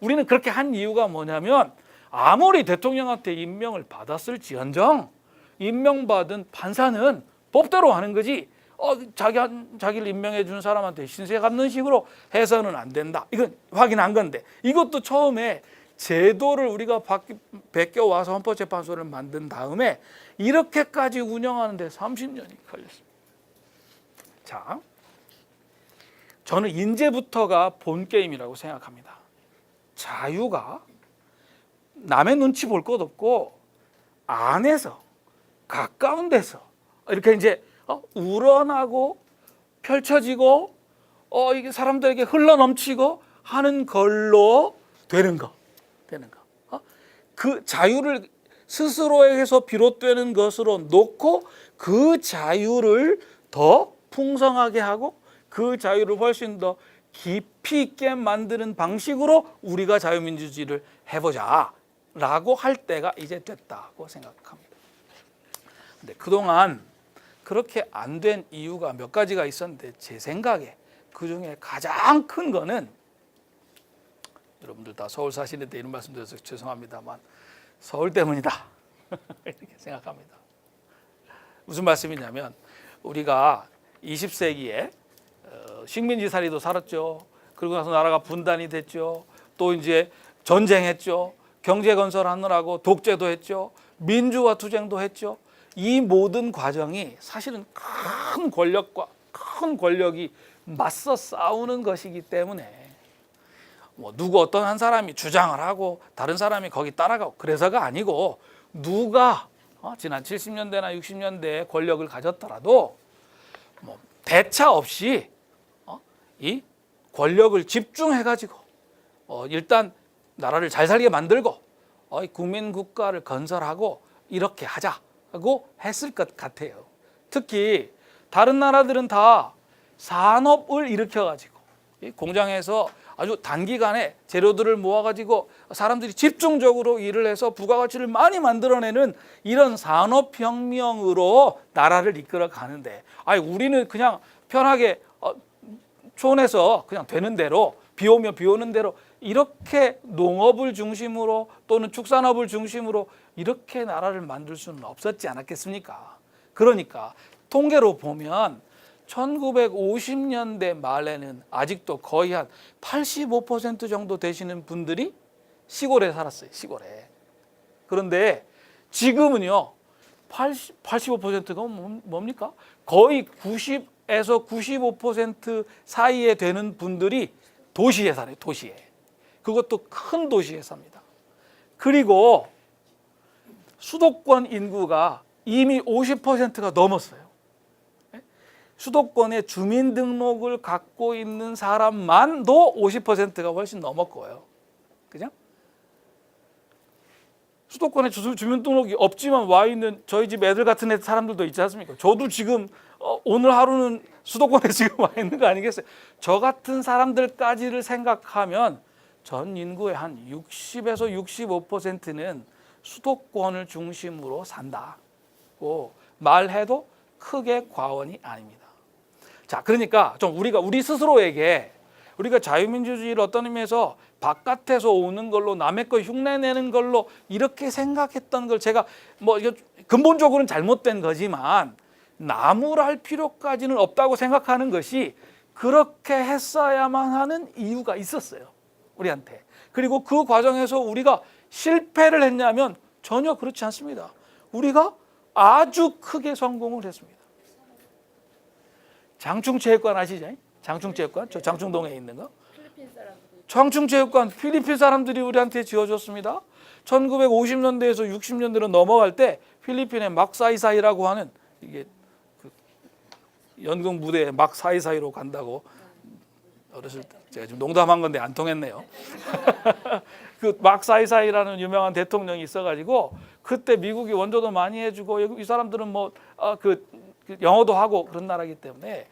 S1: 우리는 그렇게 한 이유가 뭐냐면, 아무리 대통령한테 임명을 받았을지언정 임명받은 판사는 법대로 하는 거지 자기를 임명해 준 사람한테 신세 갚는 식으로 해서는 안 된다. 이건 확인한 건데, 이것도 처음에 제도를 우리가 베껴와서 헌법재판소를 만든 다음에 이렇게까지 운영하는데 30년이 걸렸습니다. 자, 저는 이제부터가 본 게임이라고 생각합니다. 자유가 남의 눈치 볼 것 없고 안에서 가까운 데서 이렇게 이제 우러나고 펼쳐지고 이게 사람들에게 흘러넘치고 하는 걸로 되는 거. 그 자유를 스스로에게서 비롯되는 것으로 놓고 그 자유를 더 풍성하게 하고 그 자유를 훨씬 더 깊이 있게 만드는 방식으로 우리가 자유민주주의를 해보자 라고 할 때가 이제 됐다고 생각합니다. 근데 그동안 그렇게 안 된 이유가 몇 가지가 있었는데, 제 생각에 그중에 가장 큰 거는, 여러분들 다 서울 사시는데 이런 말씀 드려서 죄송합니다만 서울 때문이다 이렇게 생각합니다. 무슨 말씀이냐면, 우리가 20세기에 식민지살이도 살았죠. 그러고 나서 나라가 분단이 됐죠. 또 이제 전쟁했죠. 경제 건설하느라고 독재도 했죠. 민주화 투쟁도 했죠. 이 모든 과정이 사실은 큰 권력과 큰 권력이 맞서 싸우는 것이기 때문에, 누구 어떤 한 사람이 주장을 하고 다른 사람이 거기 따라가고 그래서가 아니고, 누가 지난 70년대나 60년대에 권력을 가졌더라도 대차 없이 이 권력을 집중해가지고 일단 나라를 잘 살게 만들고 국민 국가를 건설하고 이렇게 하자고 했을 것 같아요. 특히 다른 나라들은 다 산업을 일으켜가지고 공장에서 아주 단기간에 재료들을 모아가지고 사람들이 집중적으로 일을 해서 부가가치를 많이 만들어내는 이런 산업혁명으로 나라를 이끌어 가는데, 우리는 그냥 편하게 촌에서 그냥 되는 대로 비 오면 비 오는 대로 이렇게 농업을 중심으로 또는 축산업을 중심으로 이렇게 나라를 만들 수는 없었지 않았겠습니까? 그러니까 통계로 보면 1950년대 말에는 아직도 거의 한 85% 정도 되시는 분들이 시골에 살았어요. 시골에. 그런데 지금은요, 85%가 뭡니까? 거의 90에서 95% 사이에 되는 분들이 도시에 살아요. 도시에. 그것도 큰 도시에 삽니다. 그리고 수도권 인구가 이미 50%가 넘었어요. 수도권에 주민등록을 갖고 있는 사람만도 50%가 훨씬 넘었고요. 그죠? 수도권에 주민등록이 없지만 와 있는 저희 집 애들 같은 사람들도 있지 않습니까? 저도 지금 오늘 하루는 수도권에 지금 와 있는 거 아니겠어요? 저 같은 사람들까지를 생각하면 전 인구의 한 60에서 65%는 수도권을 중심으로 산다고 말해도 크게 과언이 아닙니다. 자, 그러니까 좀 우리 스스로에게 우리가 자유민주주의를 어떤 의미에서 바깥에서 오는 걸로 남의 거 흉내내는 걸로 이렇게 생각했던 걸 제가 뭐 이거 근본적으로는 잘못된 거지만 나무랄 필요까지는 없다고 생각하는 것이 그렇게 했어야만 하는 이유가 있었어요, 우리한테. 그리고 그 과정에서 우리가 실패를 했냐면 전혀 그렇지 않습니다. 우리가 아주 크게 성공을 했습니다. 장충체육관 아시죠? 장충체육관, 저 장충동에 있는 거. 장충체육관 필리핀 사람들이 우리한테 지어줬습니다. 1950년대에서 60년대로 넘어갈 때 필리핀의 막사이사이라고 하는 이게 그 연극 무대에 막 사이사이로 간다고 어렸을 때 제가 지금 농담한 건데 안 통했네요. 그 막 사이사이라는 유명한 대통령이 있어가지고 그때 미국이 원조도 많이 해주고 이 사람들은 뭐 그 영어도 하고 그런 나라이기 때문에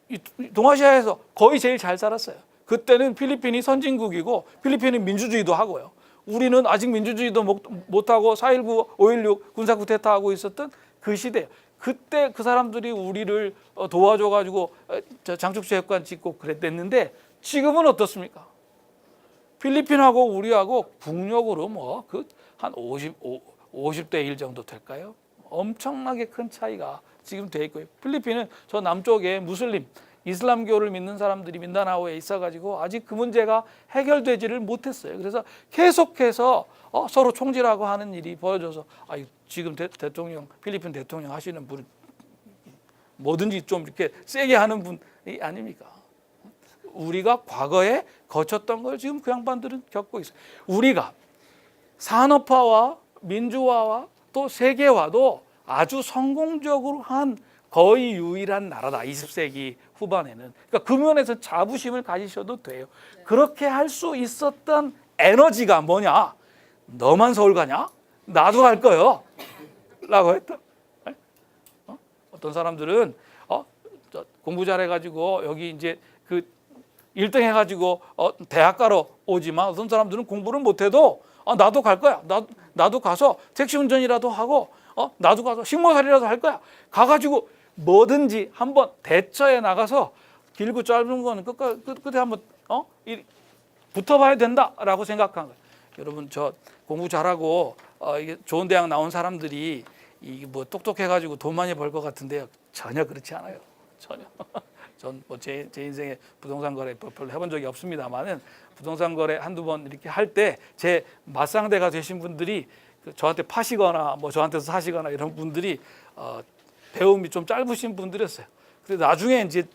S1: 이 동아시아에서 거의 제일 잘 살았어요. 그때는 필리핀이 선진국이고 필리핀은 민주주의도 하고요. 우리는 아직 민주주의도 못하고 4.19, 5.16 군사쿠데타하고 있었던 그 시대. 그때 그 사람들이 우리를 도와줘가지고 장충체육관 짓고 그랬댔는데 지금은 어떻습니까? 필리핀하고 우리하고 국력으로 뭐 그 한 50대 1 정도 될까요? 엄청나게 큰 차이가 지금 돼 있고요. 필리핀은 저 남쪽에 무슬림, 이슬람교를 믿는 사람들이 민다나오에 있어가지고 아직 그 문제가 해결되지를 못했어요. 그래서 계속해서 서로 총질하고 하는 일이 벌어져서 지금 대통령, 필리핀 대통령 하시는 분 뭐든지 좀 이렇게 세게 하는 분이 아닙니까? 우리가 과거에 거쳤던 걸 지금 그 양반들은 겪고 있어요. 우리가 산업화와 민주화와 또 세계화도 아주 성공적으로 한 거의 유일한 나라다. 20세기 후반에는. 그러니까 그 면에서 자부심을 가지셔도 돼요. 그렇게 할 수 있었던 에너지가 뭐냐? 너만 서울 가냐? 나도 갈 거요. 라고 했다. 어떤 사람들은 공부 잘해가지고 여기 이제 그 1등 해가지고 대학 가러 오지만 어떤 사람들은 공부를 못해도 나도 갈 거야. 나도 가서 택시 운전이라도 하고 나도 가서 식모살이라도 할 거야. 가가지고 뭐든지 한번 대처해 나가서 길고 짧은 거는 끝에 한번 붙어봐야 된다라고 생각한 거예요. 여러분 저 공부 잘하고 이게 좋은 대학 나온 사람들이 이게 뭐 똑똑해가지고 돈 많이 벌 것 같은데요. 전혀 그렇지 않아요. 전혀. 전 뭐 제 인생에 부동산 거래 별로 해본 적이 없습니다만은 부동산 거래 한두 번 이렇게 할 때 제 맞상대가 되신 분들이 저한테 파시거나 뭐 저한테서 사시거나 이런 분들이 배움이 좀 짧으신 분들이었어요. 근데 나중에 이제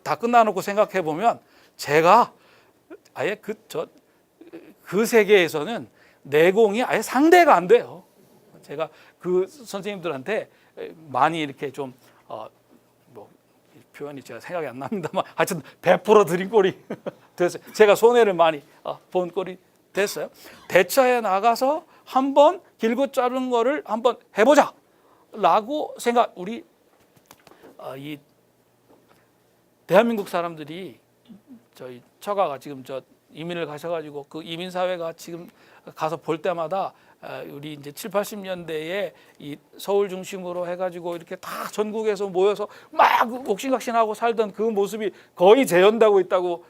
S1: 다 끝나놓고 생각해 보면 제가 아예 그 세계에서는 내공이 아예 상대가 안 돼요. 제가 그 선생님들한테 많이 이렇게 좀 뭐 표현이 제가 생각이 안 납니다만 하여튼 베풀어 드린 꼴이 됐어요. 제가 손해를 많이 본 꼴이 됐어요. 대처해 나가서 한번 길고 짧은 거를 한번 해보자라고 우리 이 대한민국 사람들이 저희 처가가 지금 이민을 가셔가지고 그 이민 사회가 지금 가서 볼 때마다 우리 이제 7, 80년대에 이 서울 중심으로 해가지고 이렇게 다 전국에서 모여서 막 옥신각신하고 살던 그 모습이 거의 재현되고 있다고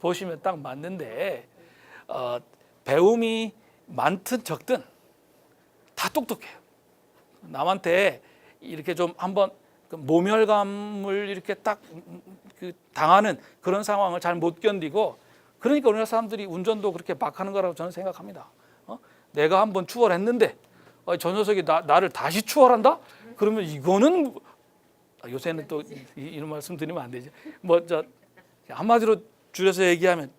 S1: 보시면 딱 맞는데 배움이 많든 적든 다 똑똑해요. 남한테 이렇게 좀 한번 모멸감을 이렇게 딱 당하는 그런 상황을 잘 못 견디고 그러니까 우리나라 사람들이 운전도 그렇게 막 하는 거라고 저는 생각합니다. 내가 한번 추월했는데 저 녀석이 나를 다시 추월한다? 그러면 이거는 요새는 또 이런 말씀 드리면 안 되죠. 한마디로 줄여서 얘기하면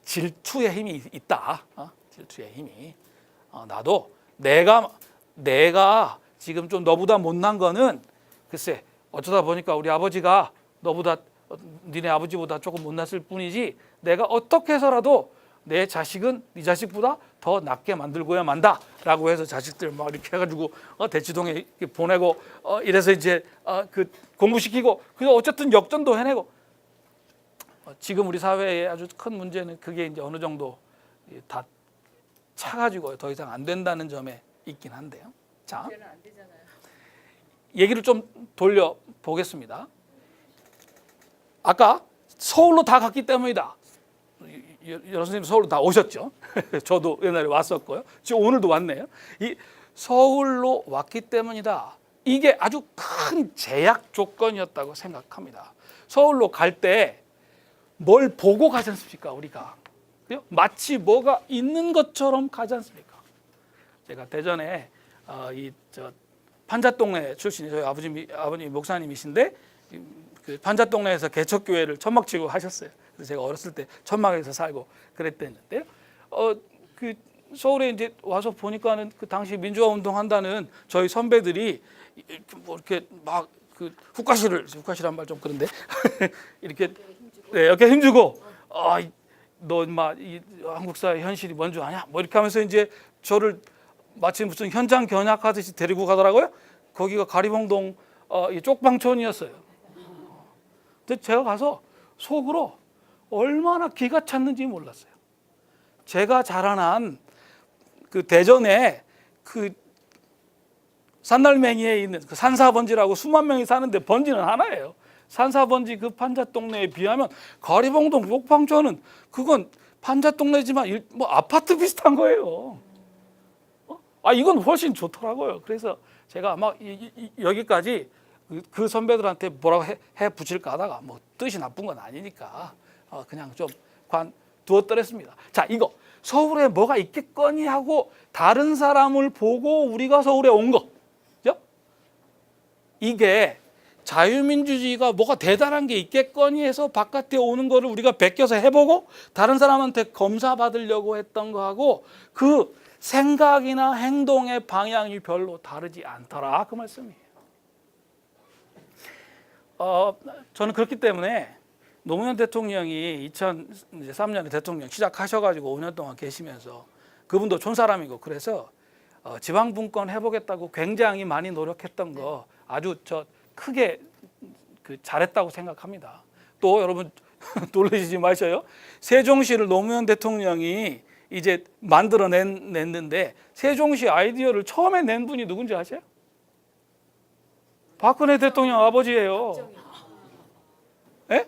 S1: 질투의 힘이 있다. 질투의 힘이. 나도 내가 지금 좀 너보다 못난 거는 글쎄 어쩌다 보니까 우리 아버지가 니네 아버지보다 조금 못났을 뿐이지 내가 어떻게 해서라도 내 자식은 네 자식보다 더 낫게 만들고야 만다라고 해서 자식들 막 이렇게 해가지고 대치동에 보내고 이래서 이제 그 공부시키고 그래서 어쨌든 역전도 해내고 지금 우리 사회의 아주 큰 문제는 그게 이제 어느 정도 다 차가지고 더 이상 안 된다는 점에 있긴 한데요. 자, 얘기를 좀 돌려 보겠습니다. 아까 서울로 다 갔기 때문이다. 여러 선생님 서울로 다 오셨죠? 저도 옛날에 왔었고요. 지금 오늘도 왔네요. 이 서울로 왔기 때문이다. 이게 아주 큰 제약 조건이었다고 생각합니다. 서울로 갈 때 뭘 보고 가지 않습니까? 우리가 마치 뭐가 있는 것처럼 가지 않습니까? 제가 대전에 판잣동네 출신이 저희 아버님 목사님이신데 그 판잣동네에서 개척교회를 천막지구 하셨어요. 그래서 제가 어렸을 때 천막에서 살고 그랬댔는데요. 그 서울에 이제 와서 보니까는 그 당시 민주화 운동한다는 저희 선배들이 뭐 이렇게 막 그 후카시란 말 좀 그런데 이렇게 네, 이렇게 힘주고 너 인마 이 한국 사회 현실이 뭔 줄 아냐? 뭐 이렇게 하면서 이제 저를 마치 무슨 현장 견학하듯이 데리고 가더라고요. 거기가 가리봉동 이 쪽방촌이었어요. 근데 제가 가서 속으로 얼마나 기가 찼는지 몰랐어요. 제가 자라난 그 대전에 그 산날맹이에 있는 그 산사번지라고 수만 명이 사는데 번지는 하나예요. 산사번지 그 판잣동네에 비하면 가리봉동 쪽방촌은 그건 판잣동네지만 뭐 아파트 비슷한 거예요. 이건 훨씬 좋더라고요. 그래서 제가 막 여기까지 그 선배들한테 뭐라고 해 붙일까 하다가 뭐 뜻이 나쁜 건 아니니까 그냥 좀 관두었더랬습니다. 자, 이거 서울에 뭐가 있겠거니 하고 다른 사람을 보고 우리가 서울에 온 거. 그죠? 이게 자유민주주의가 뭐가 대단한 게 있겠거니 해서 바깥에 오는 거를 우리가 베껴서 해보고 다른 사람한테 검사받으려고 했던 거하고 그 생각이나 행동의 방향이 별로 다르지 않더라 그 말씀이에요. 저는 그렇기 때문에 노무현 대통령이 2003년에 대통령 시작하셔가지고 5년 동안 계시면서 그분도 촌사람이고 그래서 지방분권 해보겠다고 굉장히 많이 노력했던 거 아주 크게 잘했다고 생각합니다. 또 여러분 놀라시지 마셔요. 세종시를 노무현 대통령이 이제 만들어냈는데 세종시 아이디어를 처음에 낸 분이 누군지 아세요? 박근혜 대통령 아버지예요. 예?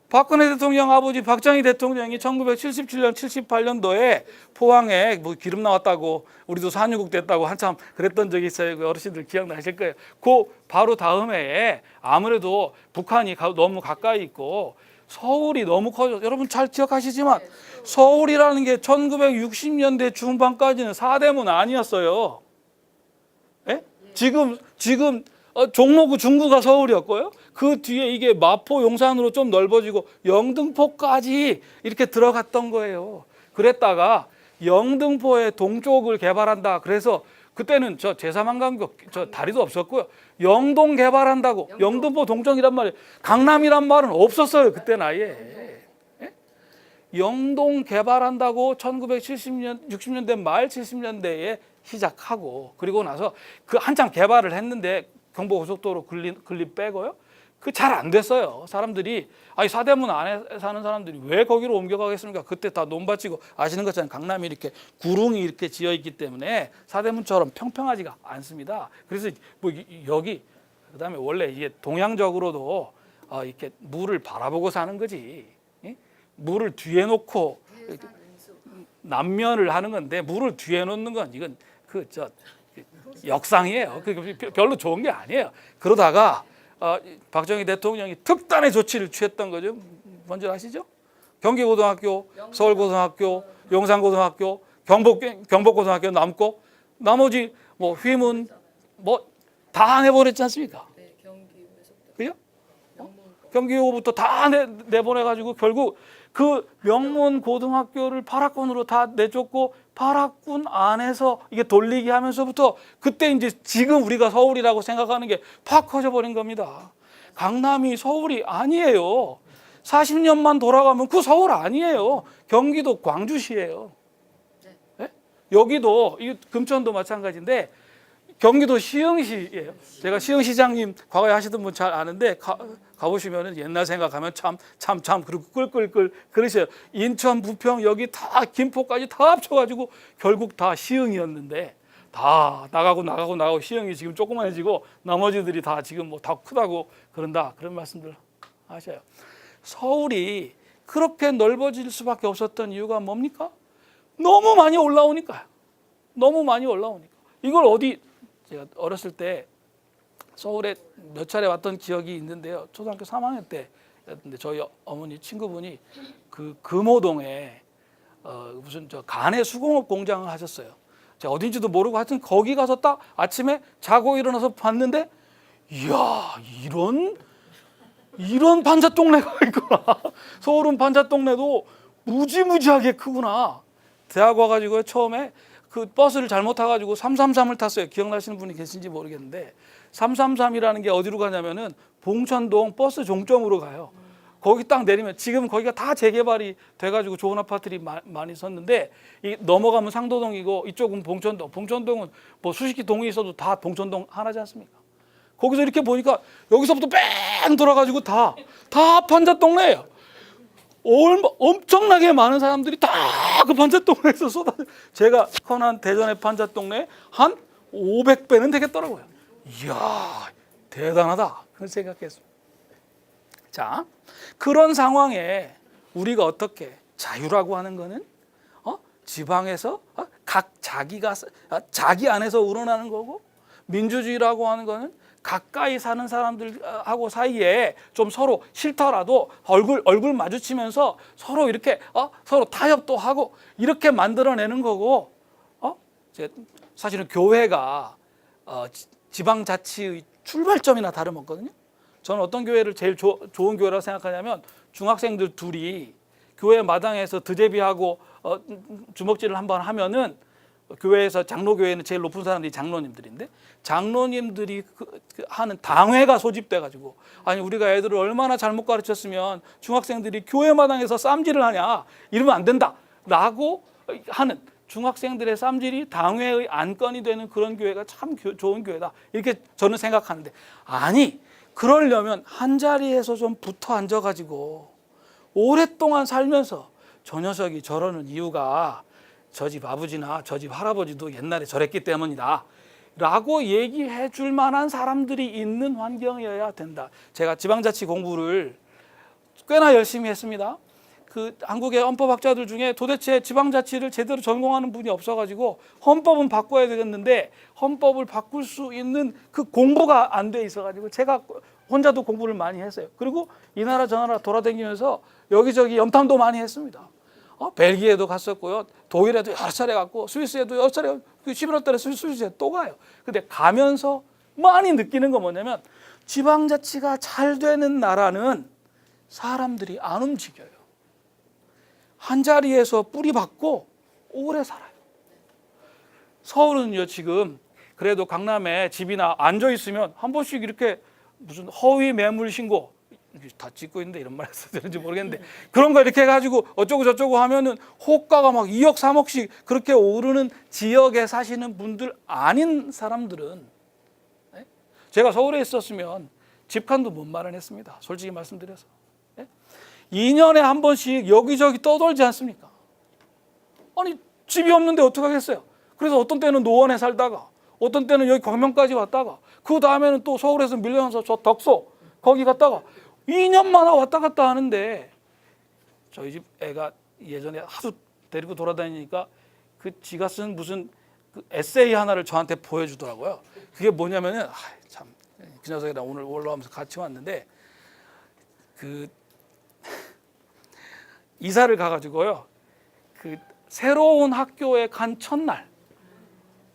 S1: 박근혜 대통령 아버지 박정희 대통령이 1977년, 78년도에 포항에 뭐 기름 나왔다고 우리도 산유국 됐다고 한참 그랬던 적이 있어요. 그 어르신들 기억나실 거예요. 그 바로 다음 해에 아무래도 북한이 너무 가까이 있고 서울이 너무 커져. 여러분 잘 기억하시지만 서울이라는 게 1960년대 중반까지는 사대문 아니었어요. 예? 지금 종로구 중구가 서울이었고요. 그 뒤에 이게 마포 용산으로 좀 넓어지고 영등포까지 이렇게 들어갔던 거예요. 그랬다가 영등포의 동쪽을 개발한다. 그래서 그때는 제3한강교 다리도 없었고요. 영동 개발한다고 영등포 동쪽이란 말이 강남이란 말은 없었어요. 그때는 아예. 예? 영동 개발한다고 60년대 말 70년대에 시작하고 그리고 나서 그 한참 개발을 했는데 경부고속도로 건립 빼고요. 그 잘 안 됐어요. 사람들이 사대문 안에 사는 사람들이 왜 거기로 옮겨가겠습니까? 그때 다 논밭이고 아시는 것처럼 강남이 이렇게 구릉이 이렇게 지어 있기 때문에 사대문처럼 평평하지가 않습니다. 그래서 뭐 여기 그다음에 원래 이게 동양적으로도 이렇게 물을 바라보고 사는 거지. 물을 뒤에 놓고 남면을 하는 건데 물을 뒤에 놓는 건 이건 역상이에요. 별로 좋은 게 아니에요. 그러다가 박정희 대통령이 특단의 조치를 취했던 거죠. 뭔지 아시죠? 경기고등학교, 서울고등학교, 용산고등학교, 경복고등학교 남고 나머지 뭐 휘문 뭐 다 내보냈지 않습니까?
S2: 네, 경기에서
S1: 그죠? 경기고부터 다 내보내가지고 결국 그 명문 고등학교를 파락군으로 다 내줬고 파락군 안에서 이게 돌리기 하면서부터 그때 이제 지금 우리가 서울이라고 생각하는 게 팍 커져버린 겁니다. 강남이 서울이 아니에요. 40년만 돌아가면 그 서울 아니에요. 경기도 광주시예요. 네? 여기도 이 금천도 마찬가지인데 경기도 시흥시예요. 제가 시흥시장님 과거에 하시던 분 잘 아는데 가보시면 옛날 생각하면 참 그리고 끌끌끌 그러셔요. 인천, 부평 여기 다 김포까지 다 합쳐가지고 결국 다 시흥이었는데 다 나가고 시형이 지금 조그만해지고 나머지들이 다 지금 뭐 다 크다고 그런다, 그런 말씀들 하셔요. 서울이 그렇게 넓어질 수밖에 없었던 이유가 뭡니까? 너무 많이 올라오니까요. 너무 많이 올라오니까. 이걸 제가 어렸을 때 서울에 몇 차례 왔던 기억이 있는데요. 초등학교 3학년 때였는데 저희 어머니 친구분이 그 금호동에 무슨 간의 수공업 공장을 하셨어요. 제가 어딘지도 모르고 하여튼 거기 가서 딱 아침에 자고 일어나서 봤는데, 이야, 이런 반잣 동네가 있구나. 서울은 반잣 동네도 무지무지하게 크구나. 대학 와가지고 처음에 그 버스를 잘못 타가지고 333을 탔어요. 기억나시는 분이 계신지 모르겠는데 333이라는 게 어디로 가냐면은 봉천동 버스 종점으로 가요. 거기 딱 내리면 지금 거기가 다 재개발이 돼가지고 좋은 아파트들이 많이 섰는데, 이 넘어가면 상도동이고 이쪽은 봉천동. 봉천동은 뭐 수십 동이 있어도 다 봉천동 하나지 않습니까? 거기서 이렇게 보니까 여기서부터 뺑 돌아가지고 다 반잣 동네예요. 엄청나게 많은 사람들이 다 그 반잣 동네에서 제가 흔한 대전의 반잣 동네 한 500배는 되겠더라고요. 이야, 대단하다, 그런 생각했습니다. 자, 그런 상황에 우리가 어떻게, 자유라고 하는 거는 지방에서 각 자기 안에서 우러나는 거고, 민주주의라고 하는 거는 가까이 사는 사람들하고 사이에 좀 서로 싫더라도 얼굴 마주치면서 서로 이렇게 서로 타협도 하고 이렇게 만들어내는 거고, 사실은 교회가 지방자치의 출발점이나 다름없거든요. 저는 어떤 교회를 제일 좋은 교회라고 생각하냐면, 중학생들 둘이 교회 마당에서 드제비하고 주먹질을 한번 하면은, 교회에서 장로교회는 제일 높은 사람들이 장로님들인데, 장로님들이 하는 당회가 소집돼가지고, 아니 우리가 애들을 얼마나 잘못 가르쳤으면 중학생들이 교회 마당에서 쌈질을 하냐, 이러면 안 된다 라고 하는, 중학생들의 쌈질이 당회의 안건이 되는 그런 교회가 참 좋은 교회다, 이렇게 저는 생각하는데, 아니 그러려면 한 자리에서 좀 붙어 앉아가지고 오랫동안 살면서 저 녀석이 저러는 이유가 저 집 아버지나 저 집 할아버지도 옛날에 저랬기 때문이다 라고 얘기해 줄 만한 사람들이 있는 환경이어야 된다. 제가 지방자치 공부를 꽤나 열심히 했습니다. 그 한국의 헌법학자들 중에 도대체 지방자치를 제대로 전공하는 분이 없어가지고 헌법은 바꿔야 되겠는데 헌법을 바꿀 수 있는 그 공부가 안 돼 있어가지고 제가 혼자도 공부를 많이 했어요. 그리고 이 나라 저 나라 돌아다니면서 여기저기 염탐도 많이 했습니다. 벨기에도 갔었고요, 독일에도 여러 차례 갔고, 스위스에도 여러 차례, 11월 달에 스위스에 또 가요. 근데 가면서 많이 느끼는 건 뭐냐면, 지방자치가 잘 되는 나라는 사람들이 안 움직여요. 한 자리에서 뿌리 박고 오래 살아요. 서울은요, 지금 그래도 강남에 집이나 앉아 있으면 한 번씩 이렇게 무슨 허위 매물 신고, 다 찍고 있는데 이런 말 해서 되는지 모르겠는데, 그런 거 이렇게 해가지고 어쩌고 저쩌고 하면은 호가가 막 2억 3억씩 그렇게 오르는 지역에 사시는 분들 아닌 사람들은, 제가 서울에 있었으면 집칸도 못 마련했습니다. 솔직히 말씀드려서. 2년에 한 번씩 여기저기 떠돌지 않습니까? 아니 집이 없는데 어떡하겠어요? 그래서 어떤 때는 노원에 살다가, 어떤 때는 여기 광명까지 왔다가, 그 다음에는 또 서울에서 밀려나서 저 덕소 거기 갔다가 2년마다 왔다 갔다 하는데, 저희 집 애가 예전에 하도 데리고 돌아다니니까 그 지가 쓴 무슨 그 에세이 하나를 저한테 보여주더라고요. 그게 뭐냐면은, 참, 그 녀석이랑 오늘 올라오면서 같이 왔는데, 그 이사를 가가지고요, 그 새로운 학교에 간 첫날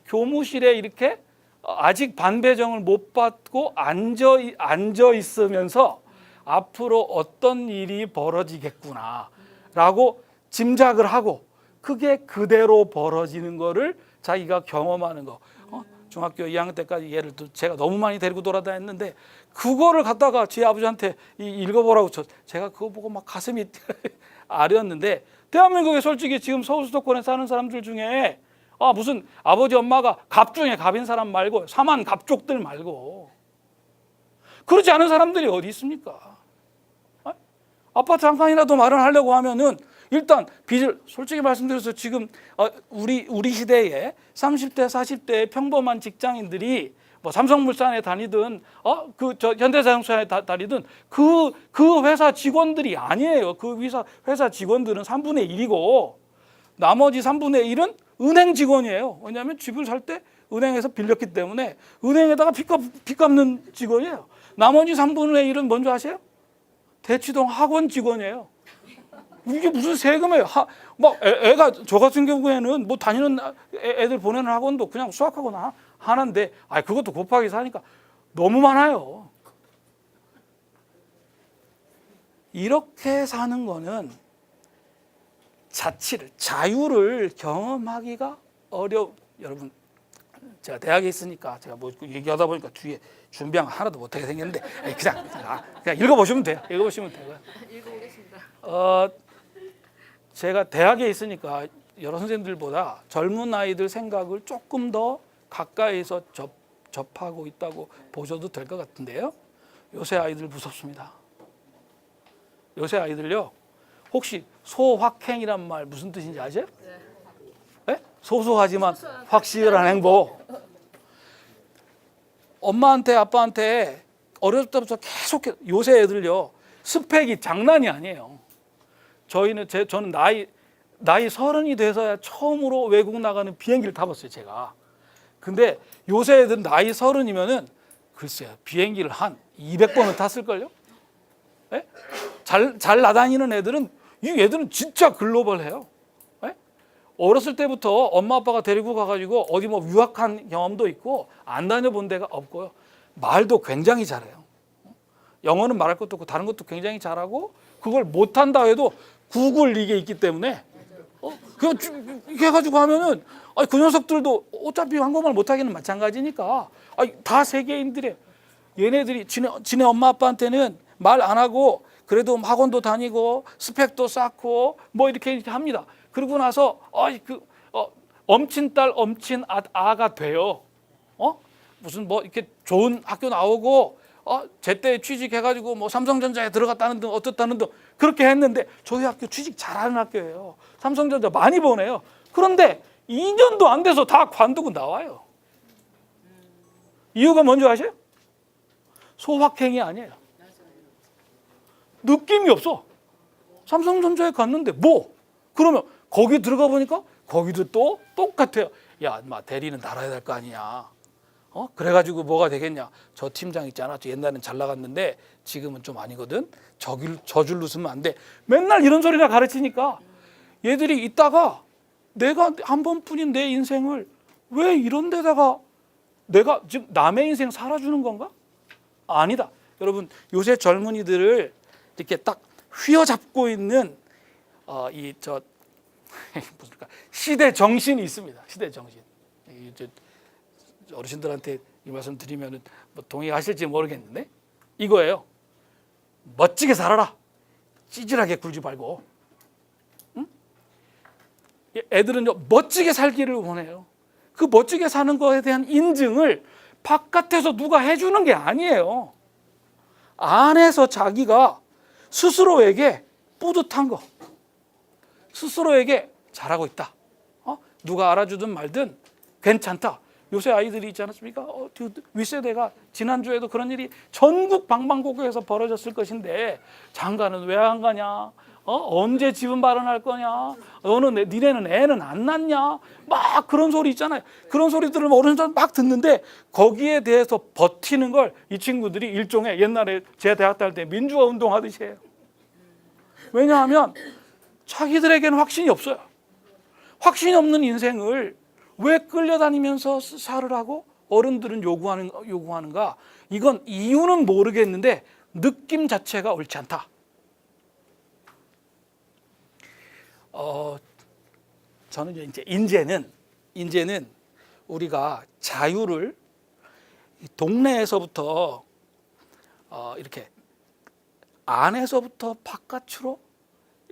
S1: 교무실에 이렇게 아직 반배정을 못 받고 앉아 있으면서 앞으로 어떤 일이 벌어지겠구나 라고 짐작을 하고, 그게 그대로 벌어지는 거를 자기가 경험하는 거. 중학교 2학년 때까지 얘를 제가 너무 많이 데리고 돌아다녔는데, 그거를 갖다가 제 아버지한테 읽어보라고 제가 그거 보고 막 가슴이 아렸는데, 대한민국에 솔직히 지금 서울 수도권에 사는 사람들 중에 무슨 아버지 엄마가 갑 중에 갑인 사람 말고, 사만 갑족들 말고 그러지 않은 사람들이 어디 있습니까? 아파트 한 칸이라도 마련하려고 하면은 일단 빚을 솔직히 말씀드려서 지금 우리 시대에 30대 40대의 평범한 직장인들이 뭐 삼성물산에 다니든 현대자동차에 다니든 그 회사 직원들이 아니에요. 그 회사 직원들은 3분의 1이고 나머지 3분의 1은 은행 직원이에요. 왜냐하면 집을 살 때 은행에서 빌렸기 때문에 은행에다가 빚 갚는 직원이에요. 나머지 3분의 1은 뭔지 아세요? 대치동 학원 직원이에요. 이게 무슨 세금이에요? 애가 저 같은 경우에는 뭐 다니는 애들 보내는 학원도 그냥 수학학원 하나인데, 그것도 곱하기 사니까 너무 많아요. 이렇게 사는 거는 자유를 경험하기가 여러분, 제가 대학에 있으니까 제가 뭐 얘기하다 보니까 뒤에 준비한 거 하나도 못하게 생겼는데 그냥 읽어보시면 돼요. 읽어보시면 되고요.
S2: 읽어보겠습니다.
S1: 제가 대학에 있으니까 여러 선생님들보다 젊은 아이들 생각을 조금 더 가까이서 접하고 있다고 보셔도 될 것 같은데요. 요새 아이들 무섭습니다. 요새 아이들요, 혹시 소확행이란 말 무슨 뜻인지 아세요? 네? 소소하지만 확실한 행복. 엄마한테 아빠한테 어렸을 때부터 계속 요새 애들요 스펙이 장난이 아니에요. 저는 나이 30이 돼서야 처음으로 외국 나가는 비행기를 타봤어요, 제가. 근데 요새 애들은 나이 30이면은 글쎄요, 비행기를 한 200번은 탔을걸요? 네? 잘 나다니는 애들은 진짜 글로벌해요. 네? 어렸을 때부터 엄마 아빠가 데리고 가가지고 어디 뭐 유학한 경험도 있고 안 다녀본 데가 없고요. 말도 굉장히 잘해요. 영어는 말할 것도 없고 다른 것도 굉장히 잘하고, 그걸 못한다 해도 구글 이게 있기 때문에 그냥 이렇게 해가지고 하면은 그 녀석들도 어차피 한국말 못하기는 마찬가지니까 다 세계인들이에요. 얘네들이 지네 엄마 아빠한테는 말 안 하고 그래도 학원도 다니고 스펙도 쌓고 뭐 이렇게 합니다. 그러고 나서 엄친딸 엄친아가 돼요. 무슨 뭐 이렇게 좋은 학교 나오고 제때 취직해가지고 뭐 삼성전자에 들어갔다는 등 어떻다는 등 그렇게 했는데, 저희 학교 취직 잘하는 학교예요. 삼성전자 많이 보내요. 그런데 2년도 안 돼서 다 관두고 나와요. 이유가 뭔지 아세요? 소확행이 아니에요. 느낌이 없어. 삼성전자에 갔는데 그러면 거기 들어가 보니까 거기도 또 똑같아요. 야, 대리는 달아야 될 거 아니냐. 그래가지고 뭐가 되겠냐. 저 팀장 있잖아. 저 옛날엔 잘 나갔는데 지금은 좀 아니거든. 저 줄로 쓰면 안 돼. 맨날 이런 소리나 가르치니까 얘들이 있다가 내가 한 번뿐인 내 인생을 왜 이런 데다가 내가 지금 남의 인생 살아주는 건가? 아니다. 여러분, 요새 젊은이들을 이렇게 딱 휘어잡고 있는 시대 정신이 있습니다. 시대 정신. 어르신들한테 이 말씀 드리면 뭐 동의하실지 모르겠는데 이거예요. 멋지게 살아라. 찌질하게 굴지 말고. 응? 애들은요 멋지게 살기를 원해요. 그 멋지게 사는 거에 대한 인증을 바깥에서 누가 해주는 게 아니에요. 안에서 자기가 스스로에게 뿌듯한 거, 스스로에게 잘하고 있다. 누가 알아주든 말든 괜찮다. 요새 아이들이 있지 않습니까? 윗세대가 지난주에도 그런 일이 전국 방방곡곡에서 벌어졌을 것인데, 장가는 왜 안 가냐? 언제 집은 마련할 거냐? 니네는 애는 안 낳냐? 막 그런 소리 있잖아요. 그런 소리들을 어른들 막 듣는데 거기에 대해서 버티는 걸 이 친구들이 일종의 옛날에 제 대학 다닐 때 민주화 운동하듯이 해요. 왜냐하면 자기들에게는 확신이 없어요. 확신이 없는 인생을 왜 끌려다니면서 살으라고 어른들은 요구하는가? 이건 이유는 모르겠는데 느낌 자체가 옳지 않다. 저는 이제는 우리가 자유를 동네에서부터 이렇게 안에서부터 바깥으로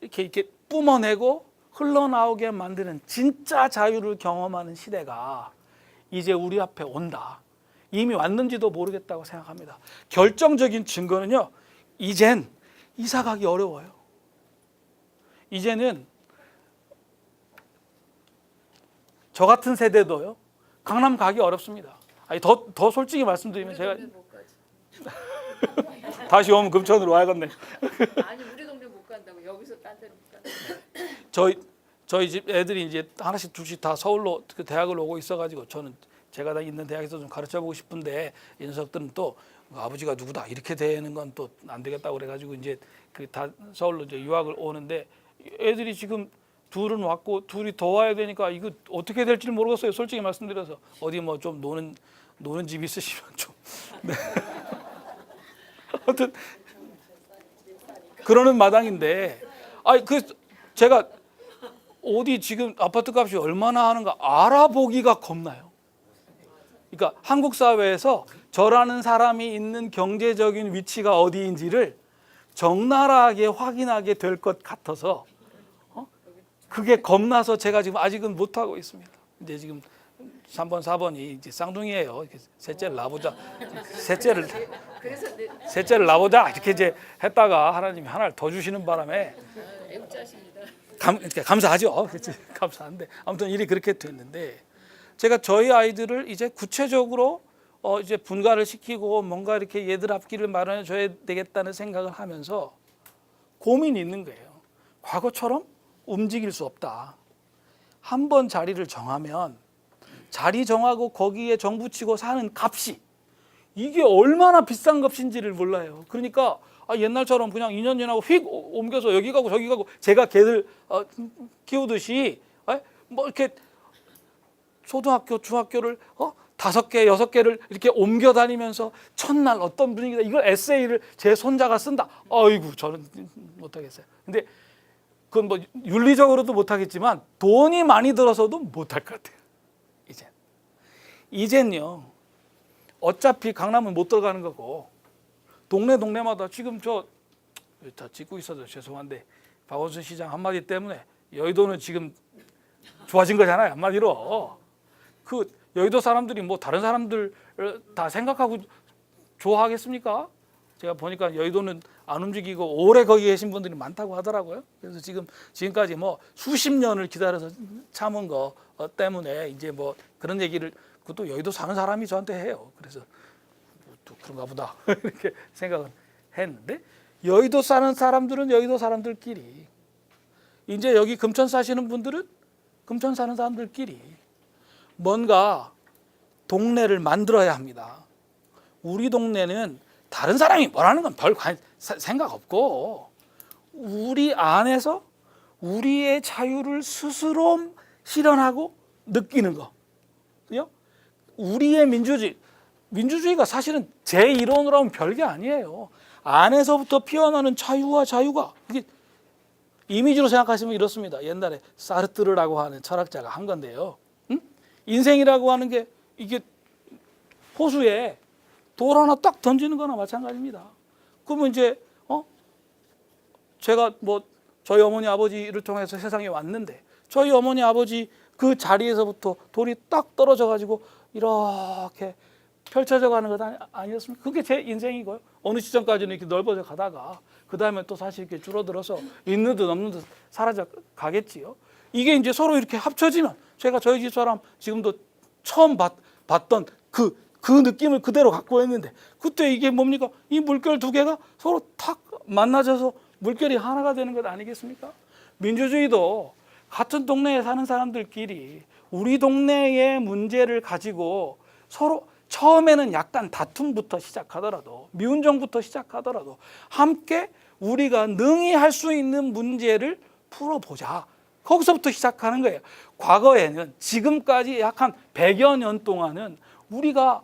S1: 이렇게 뿜어내고 흘러나오게 만드는 진짜 자유를 경험하는 시대가 이제 우리 앞에 온다. 이미 왔는지도 모르겠다고 생각합니다. 결정적인 증거는요, 이젠 이사 가기 어려워요. 이제는 저 같은 세대도요 강남 가기 어렵습니다. 아니 더 솔직히 말씀드리면 제가 다시 오면 금천으로 와야겠네.
S2: 아니 우리 동네 못 간다고 여기서 딴 데로 못 간다고.
S1: 저희 집 애들이 이제 하나씩 둘씩 다 서울로 그 대학을 오고 있어가지고 저는 제가 다 있는 대학에서 좀 가르쳐 보고 싶은데 이 녀석들은 또 아버지가 누구다 이렇게 되는 건 또 안 되겠다고 그래가지고 이제 그 다 서울로 이제 유학을 오는데 애들이 지금 둘은 왔고 둘이 더 와야 되니까 이거 어떻게 될지 모르겠어요. 솔직히 말씀드려서 어디 뭐 좀 노는 집 있으시면 좀. 네. 아무튼 그러는 마당인데, 아니 그 제가 어디 지금 아파트 값이 얼마나 하는가 알아보기가 겁나요. 그러니까 한국 사회에서 저라는 사람이 있는 경제적인 위치가 어디인지를 적나라하게 확인하게 될 것 같아서 그게 겁나서 제가 지금 아직은 못 하고 있습니다. 이제 지금 3번, 4번이 이제 쌍둥이에요. 셋째를 낳아보자. 셋째를 낳아보자 이렇게 이제 했다가 하나님이 하나를 더 주시는 바람에
S2: 애국자십니다.
S1: 감사하죠. 그치? 감사한데 아무튼 일이 그렇게 됐는데 제가 저희 아이들을 이제 구체적으로 이제 분가를 시키고 뭔가 이렇게 얘들 앞길을 마련해 줘야 되겠다는 생각을 하면서 고민이 있는 거예요. 과거처럼 움직일 수 없다. 한 번 자리를 정하면 자리 정하고 거기에 정 붙이고 사는 값이 이게 얼마나 비싼 값인지를 몰라요. 그러니까 옛날처럼 그냥 2년 지나고 휙 옮겨서 여기 가고 저기 가고 제가 걔들 키우듯이 뭐 이렇게 초등학교, 중학교를 5개, 6개를 이렇게 옮겨 다니면서 첫날 어떤 분위기다 이걸 에세이를 제 손자가 쓴다. 아이고 저는 못하겠어요. 근데 그건 뭐 윤리적으로도 못하겠지만 돈이 많이 들어서도 못할 것 같아요. 이젠요 어차피 강남은 못 들어가는 거고 동네마다 지금 다 찍고 있어서 죄송한데 박원순 시장 한마디 때문에 여의도는 지금 좋아진 거잖아요. 한마디로 그 여의도 사람들이 뭐 다른 사람들 다 생각하고 좋아하겠습니까? 제가 보니까 여의도는 안 움직이고 오래 거기 계신 분들이 많다고 하더라고요. 그래서 지금까지 뭐 수십 년을 기다려서 참은 거 때문에 이제 뭐 그런 얘기를 그것도 여의도 사는 사람이 저한테 해요. 그래서 또 그런가 보다 이렇게 생각을 했는데 여의도 사는 사람들은 여의도 사람들끼리 이제 여기 금천 사시는 분들은 금천 사는 사람들끼리 뭔가 동네를 만들어야 합니다. 우리 동네는 다른 사람이 뭐라는 건 별 생각 없고 우리 안에서 우리의 자유를 스스로 실현하고 느끼는 거. 우리의 민주주의가 사실은 제 이론으로 하면 별게 아니에요. 안에서부터 피어나는 자유가 이게 이미지로 생각하시면 이렇습니다. 옛날에 사르트르라고 하는 철학자가 한 건데요. 인생이라고 하는 게 이게 호수에 돌 하나 딱 던지는 거나 마찬가지입니다. 그러면 이제 제가 뭐 저희 어머니 아버지를 통해서 세상에 왔는데 저희 어머니 아버지 그 자리에서부터 돌이 딱 떨어져 가지고 이렇게 펼쳐져 가는 것 아니었습니까? 그게 제 인생이고요. 어느 시점까지는 이렇게 넓어져 가다가 그 다음에 또 사실 이렇게 줄어들어서 있는 듯 없는 듯 사라져 가겠지요. 이게 이제 서로 이렇게 합쳐지면 제가 저희 집 사람 지금도 처음 봤던 그 느낌을 그대로 갖고 있는데 그때 이게 뭡니까? 이 물결 두 개가 서로 탁 만나져서 물결이 하나가 되는 것 아니겠습니까? 민주주의도 같은 동네에 사는 사람들끼리 우리 동네의 문제를 가지고 서로 처음에는 약간 다툼부터 시작하더라도 미운정부터 시작하더라도 함께 우리가 능히 할 수 있는 문제를 풀어보자. 거기서부터 시작하는 거예요. 과거에는 지금까지 약 한 100여 년 동안은 우리가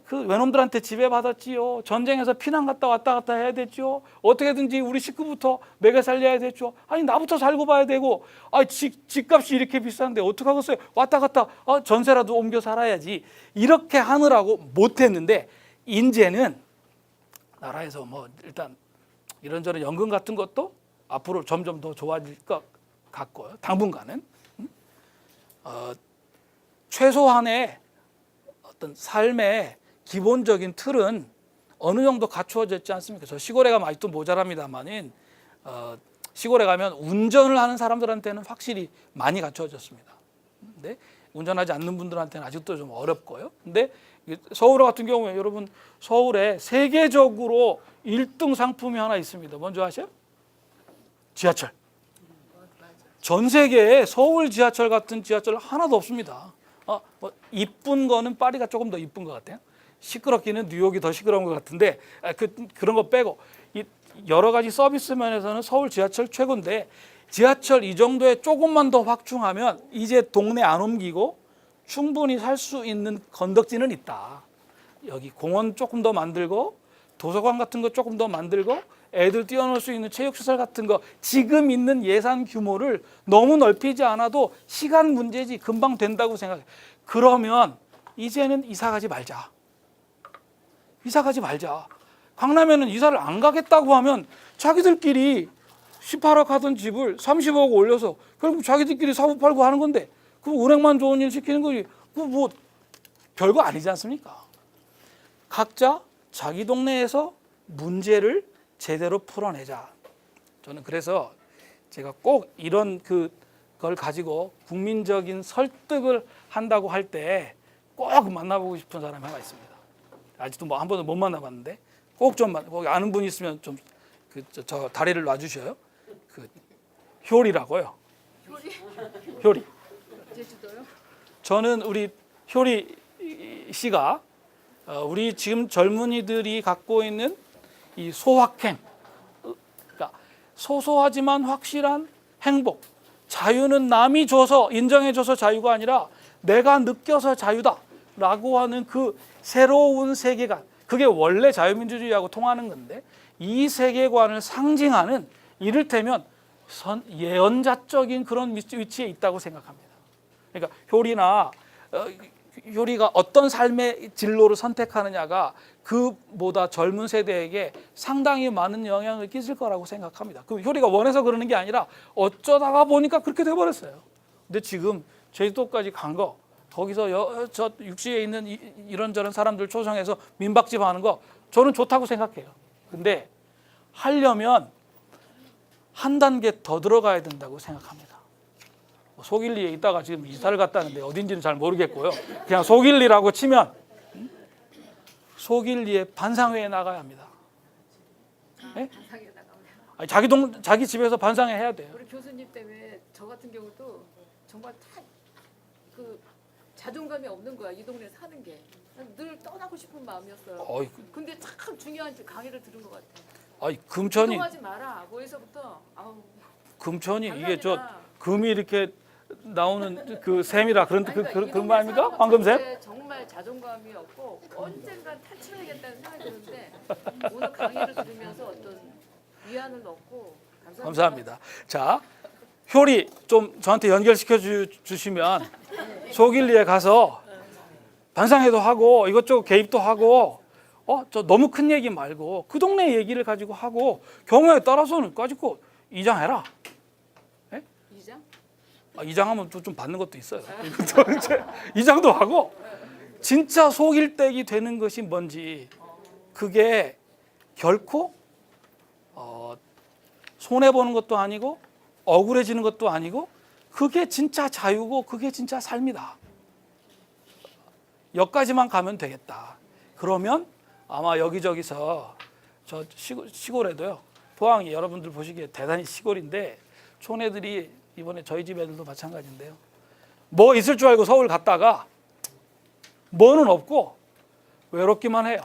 S1: 그 외놈들한테 지배받았지요. 전쟁에서 피난 갔다 왔다 갔다 해야 됐죠. 어떻게든지 우리 식구부터 먹여 살려야 됐죠. 아니 나부터 살고 봐야 되고 집값이 이렇게 비싼데 어떡하겠어요. 왔다 갔다 전세라도 옮겨 살아야지. 이렇게 하느라고 못했는데 이제는 나라에서 뭐 일단 이런저런 연금 같은 것도 앞으로 점점 더 좋아질 것 같고요. 당분간은 최소한의 어떤 삶의 기본적인 틀은 어느 정도 갖추어졌지 않습니까? 저 시골에 가면 아직도 모자랍니다만은 시골에 가면 운전을 하는 사람들한테는 확실히 많이 갖춰졌습니다. 근데 운전하지 않는 분들한테는 아직도 좀 어렵고요. 근데 서울 같은 경우에 여러분 서울에 세계적으로 1등 상품이 하나 있습니다. 뭔지 아세요? 지하철. 전 세계에 서울 지하철 같은 지하철 하나도 없습니다. 뭐 이쁜 거는 파리가 조금 더 이쁜 것 같아요. 시끄럽기는 뉴욕이 더 시끄러운 것 같은데 그런 거 빼고 여러 가지 서비스 면에서는 서울 지하철 최고인데 지하철 이 정도에 조금만 더 확충하면 이제 동네 안 옮기고 충분히 살 수 있는 건덕지는 있다. 여기 공원 조금 더 만들고 도서관 같은 거 조금 더 만들고 애들 뛰어놀 수 있는 체육시설 같은 거 지금 있는 예산 규모를 너무 넓히지 않아도 시간 문제지 금방 된다고 생각해. 그러면 이제는 이사 가지 말자. 이사 가지 말자. 강남에는 이사를 안 가겠다고 하면 자기들끼리 18억 하던 집을 30억 올려서 결국 자기들끼리 사고 팔고 하는 건데 그 은행만 좋은 일 시키는 거지. 그 뭐 별거 아니지 않습니까? 각자 자기 동네에서 문제를 제대로 풀어내자. 저는 그래서 제가 꼭 이런 그걸 가지고 국민적인 설득을 한다고 할 때 꼭 만나보고 싶은 사람이 하나 있습니다. 아직도 뭐 한 번도 못 만나봤는데 꼭 좀 거기 아는 분 있으면 좀 저 다리를 놔주셔요. 그 효리라고요. 효리.
S2: 제주도요?
S1: 저는 우리 효리 씨가 우리 지금 젊은이들이 갖고 있는 이 소확행, 그러니까 소소하지만 확실한 행복, 자유는 남이 줘서 인정해줘서 자유가 아니라 내가 느껴서 자유다라고 하는 그 새로운 세계관, 그게 원래 자유민주주의하고 통하는 건데 이 세계관을 상징하는 이를테면 예언자적인 그런 위치에 있다고 생각합니다. 그러니까 효리가 어떤 삶의 진로를 선택하느냐가 그보다 젊은 세대에게 상당히 많은 영향을 끼칠 거라고 생각합니다. 그 효리가 원해서 그러는 게 아니라 어쩌다가 보니까 그렇게 돼버렸어요. 근데 지금 제주도까지 간 거, 거기서 저 육지에 있는 이런저런 사람들 초청해서 민박집 하는 거 저는 좋다고 생각해요. 근데 하려면 한 단계 더 들어가야 된다고 생각합니다. 속일리에 있다가 지금 이사를 갔다는데 어딘지는 잘 모르겠고요. 그냥 속일리라고 치면 속일리에 반상회에 나가야 합니다. 네?
S2: 반상에 나가면.
S1: 아니, 자기 집에서 반상회 해야 돼요.
S2: 우리 교수님 때문에 저 같은 경우도 정말 다 그 자존감이 없는 거야. 이 동네 사는 게. 늘 떠나고 싶은 마음이었어요. 근데 참 중요한 강의를 들은 것 같아.
S1: 금천이
S2: 이동하지 마라. 뭐에서부터
S1: 금천이
S2: 감사합니다.
S1: 이게 저 금이 이렇게 나오는 그 셈이라 그런 거 아닙니까?
S2: 사는
S1: 황금샘?
S2: 것에 정말 자존감이 없고 언젠간 탈출하겠다는 생각이 드는데 오늘 강의를 들으면서 어떤 위안을 얻고
S1: 감사합니다. 자, 효리 좀 저한테 연결시켜 주시면 속일리에 가서 반상회도 하고 이것저것 개입도 하고 저 너무 큰 얘기 말고 그 동네 얘기를 가지고 하고 경우에 따라서는 가지고 이장해라. 네?
S2: 이장?
S1: 이장하면 좀 받는 것도 있어요. 이장도 하고 진짜 속일대기 되는 것이 뭔지 그게 결코 손해 보는 것도 아니고 억울해지는 것도 아니고 그게 진짜 자유고 그게 진짜 삶이다. 여기까지만 가면 되겠다. 그러면 아마 여기저기서 저 시골에도요. 포항이 여러분들 보시기에 대단히 시골인데 촌애들이 이번에 저희 집 애들도 마찬가지인데요. 뭐 있을 줄 알고 서울 갔다가 뭐는 없고 외롭기만 해요.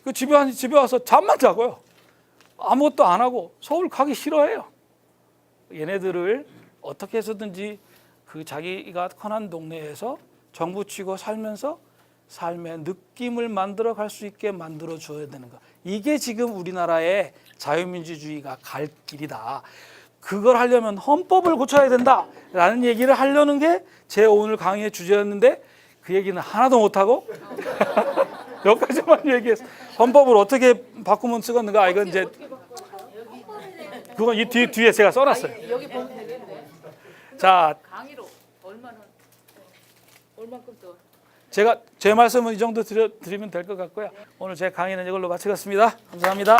S1: 그 집에 와서 잠만 자고요. 아무것도 안 하고 서울 가기 싫어해요. 얘네들을 어떻게 해서든지 그 자기가 커난 동네에서 정부 치고 살면서 삶의 느낌을 만들어 갈 수 있게 만들어 줘야 되는 거. 이게 지금 우리나라의 자유민주주의가 갈 길이다. 그걸 하려면 헌법을 고쳐야 된다라는 얘기를 하려는 게 제 오늘 강의의 주제였는데 그 얘기는 하나도 못하고 여기까지만 얘기해서 헌법을 어떻게 바꾸면 쓰겠는가. 이건 이제 그건 이 뒤에 제가 써놨어요.
S2: 여기 보면 되겠네.
S1: 자,
S2: 강의로 얼마큼 더?
S1: 제가 제 말씀은 이 정도 드리면 될 것 같고요. 오늘 제 강의는 이걸로 마치겠습니다. 감사합니다.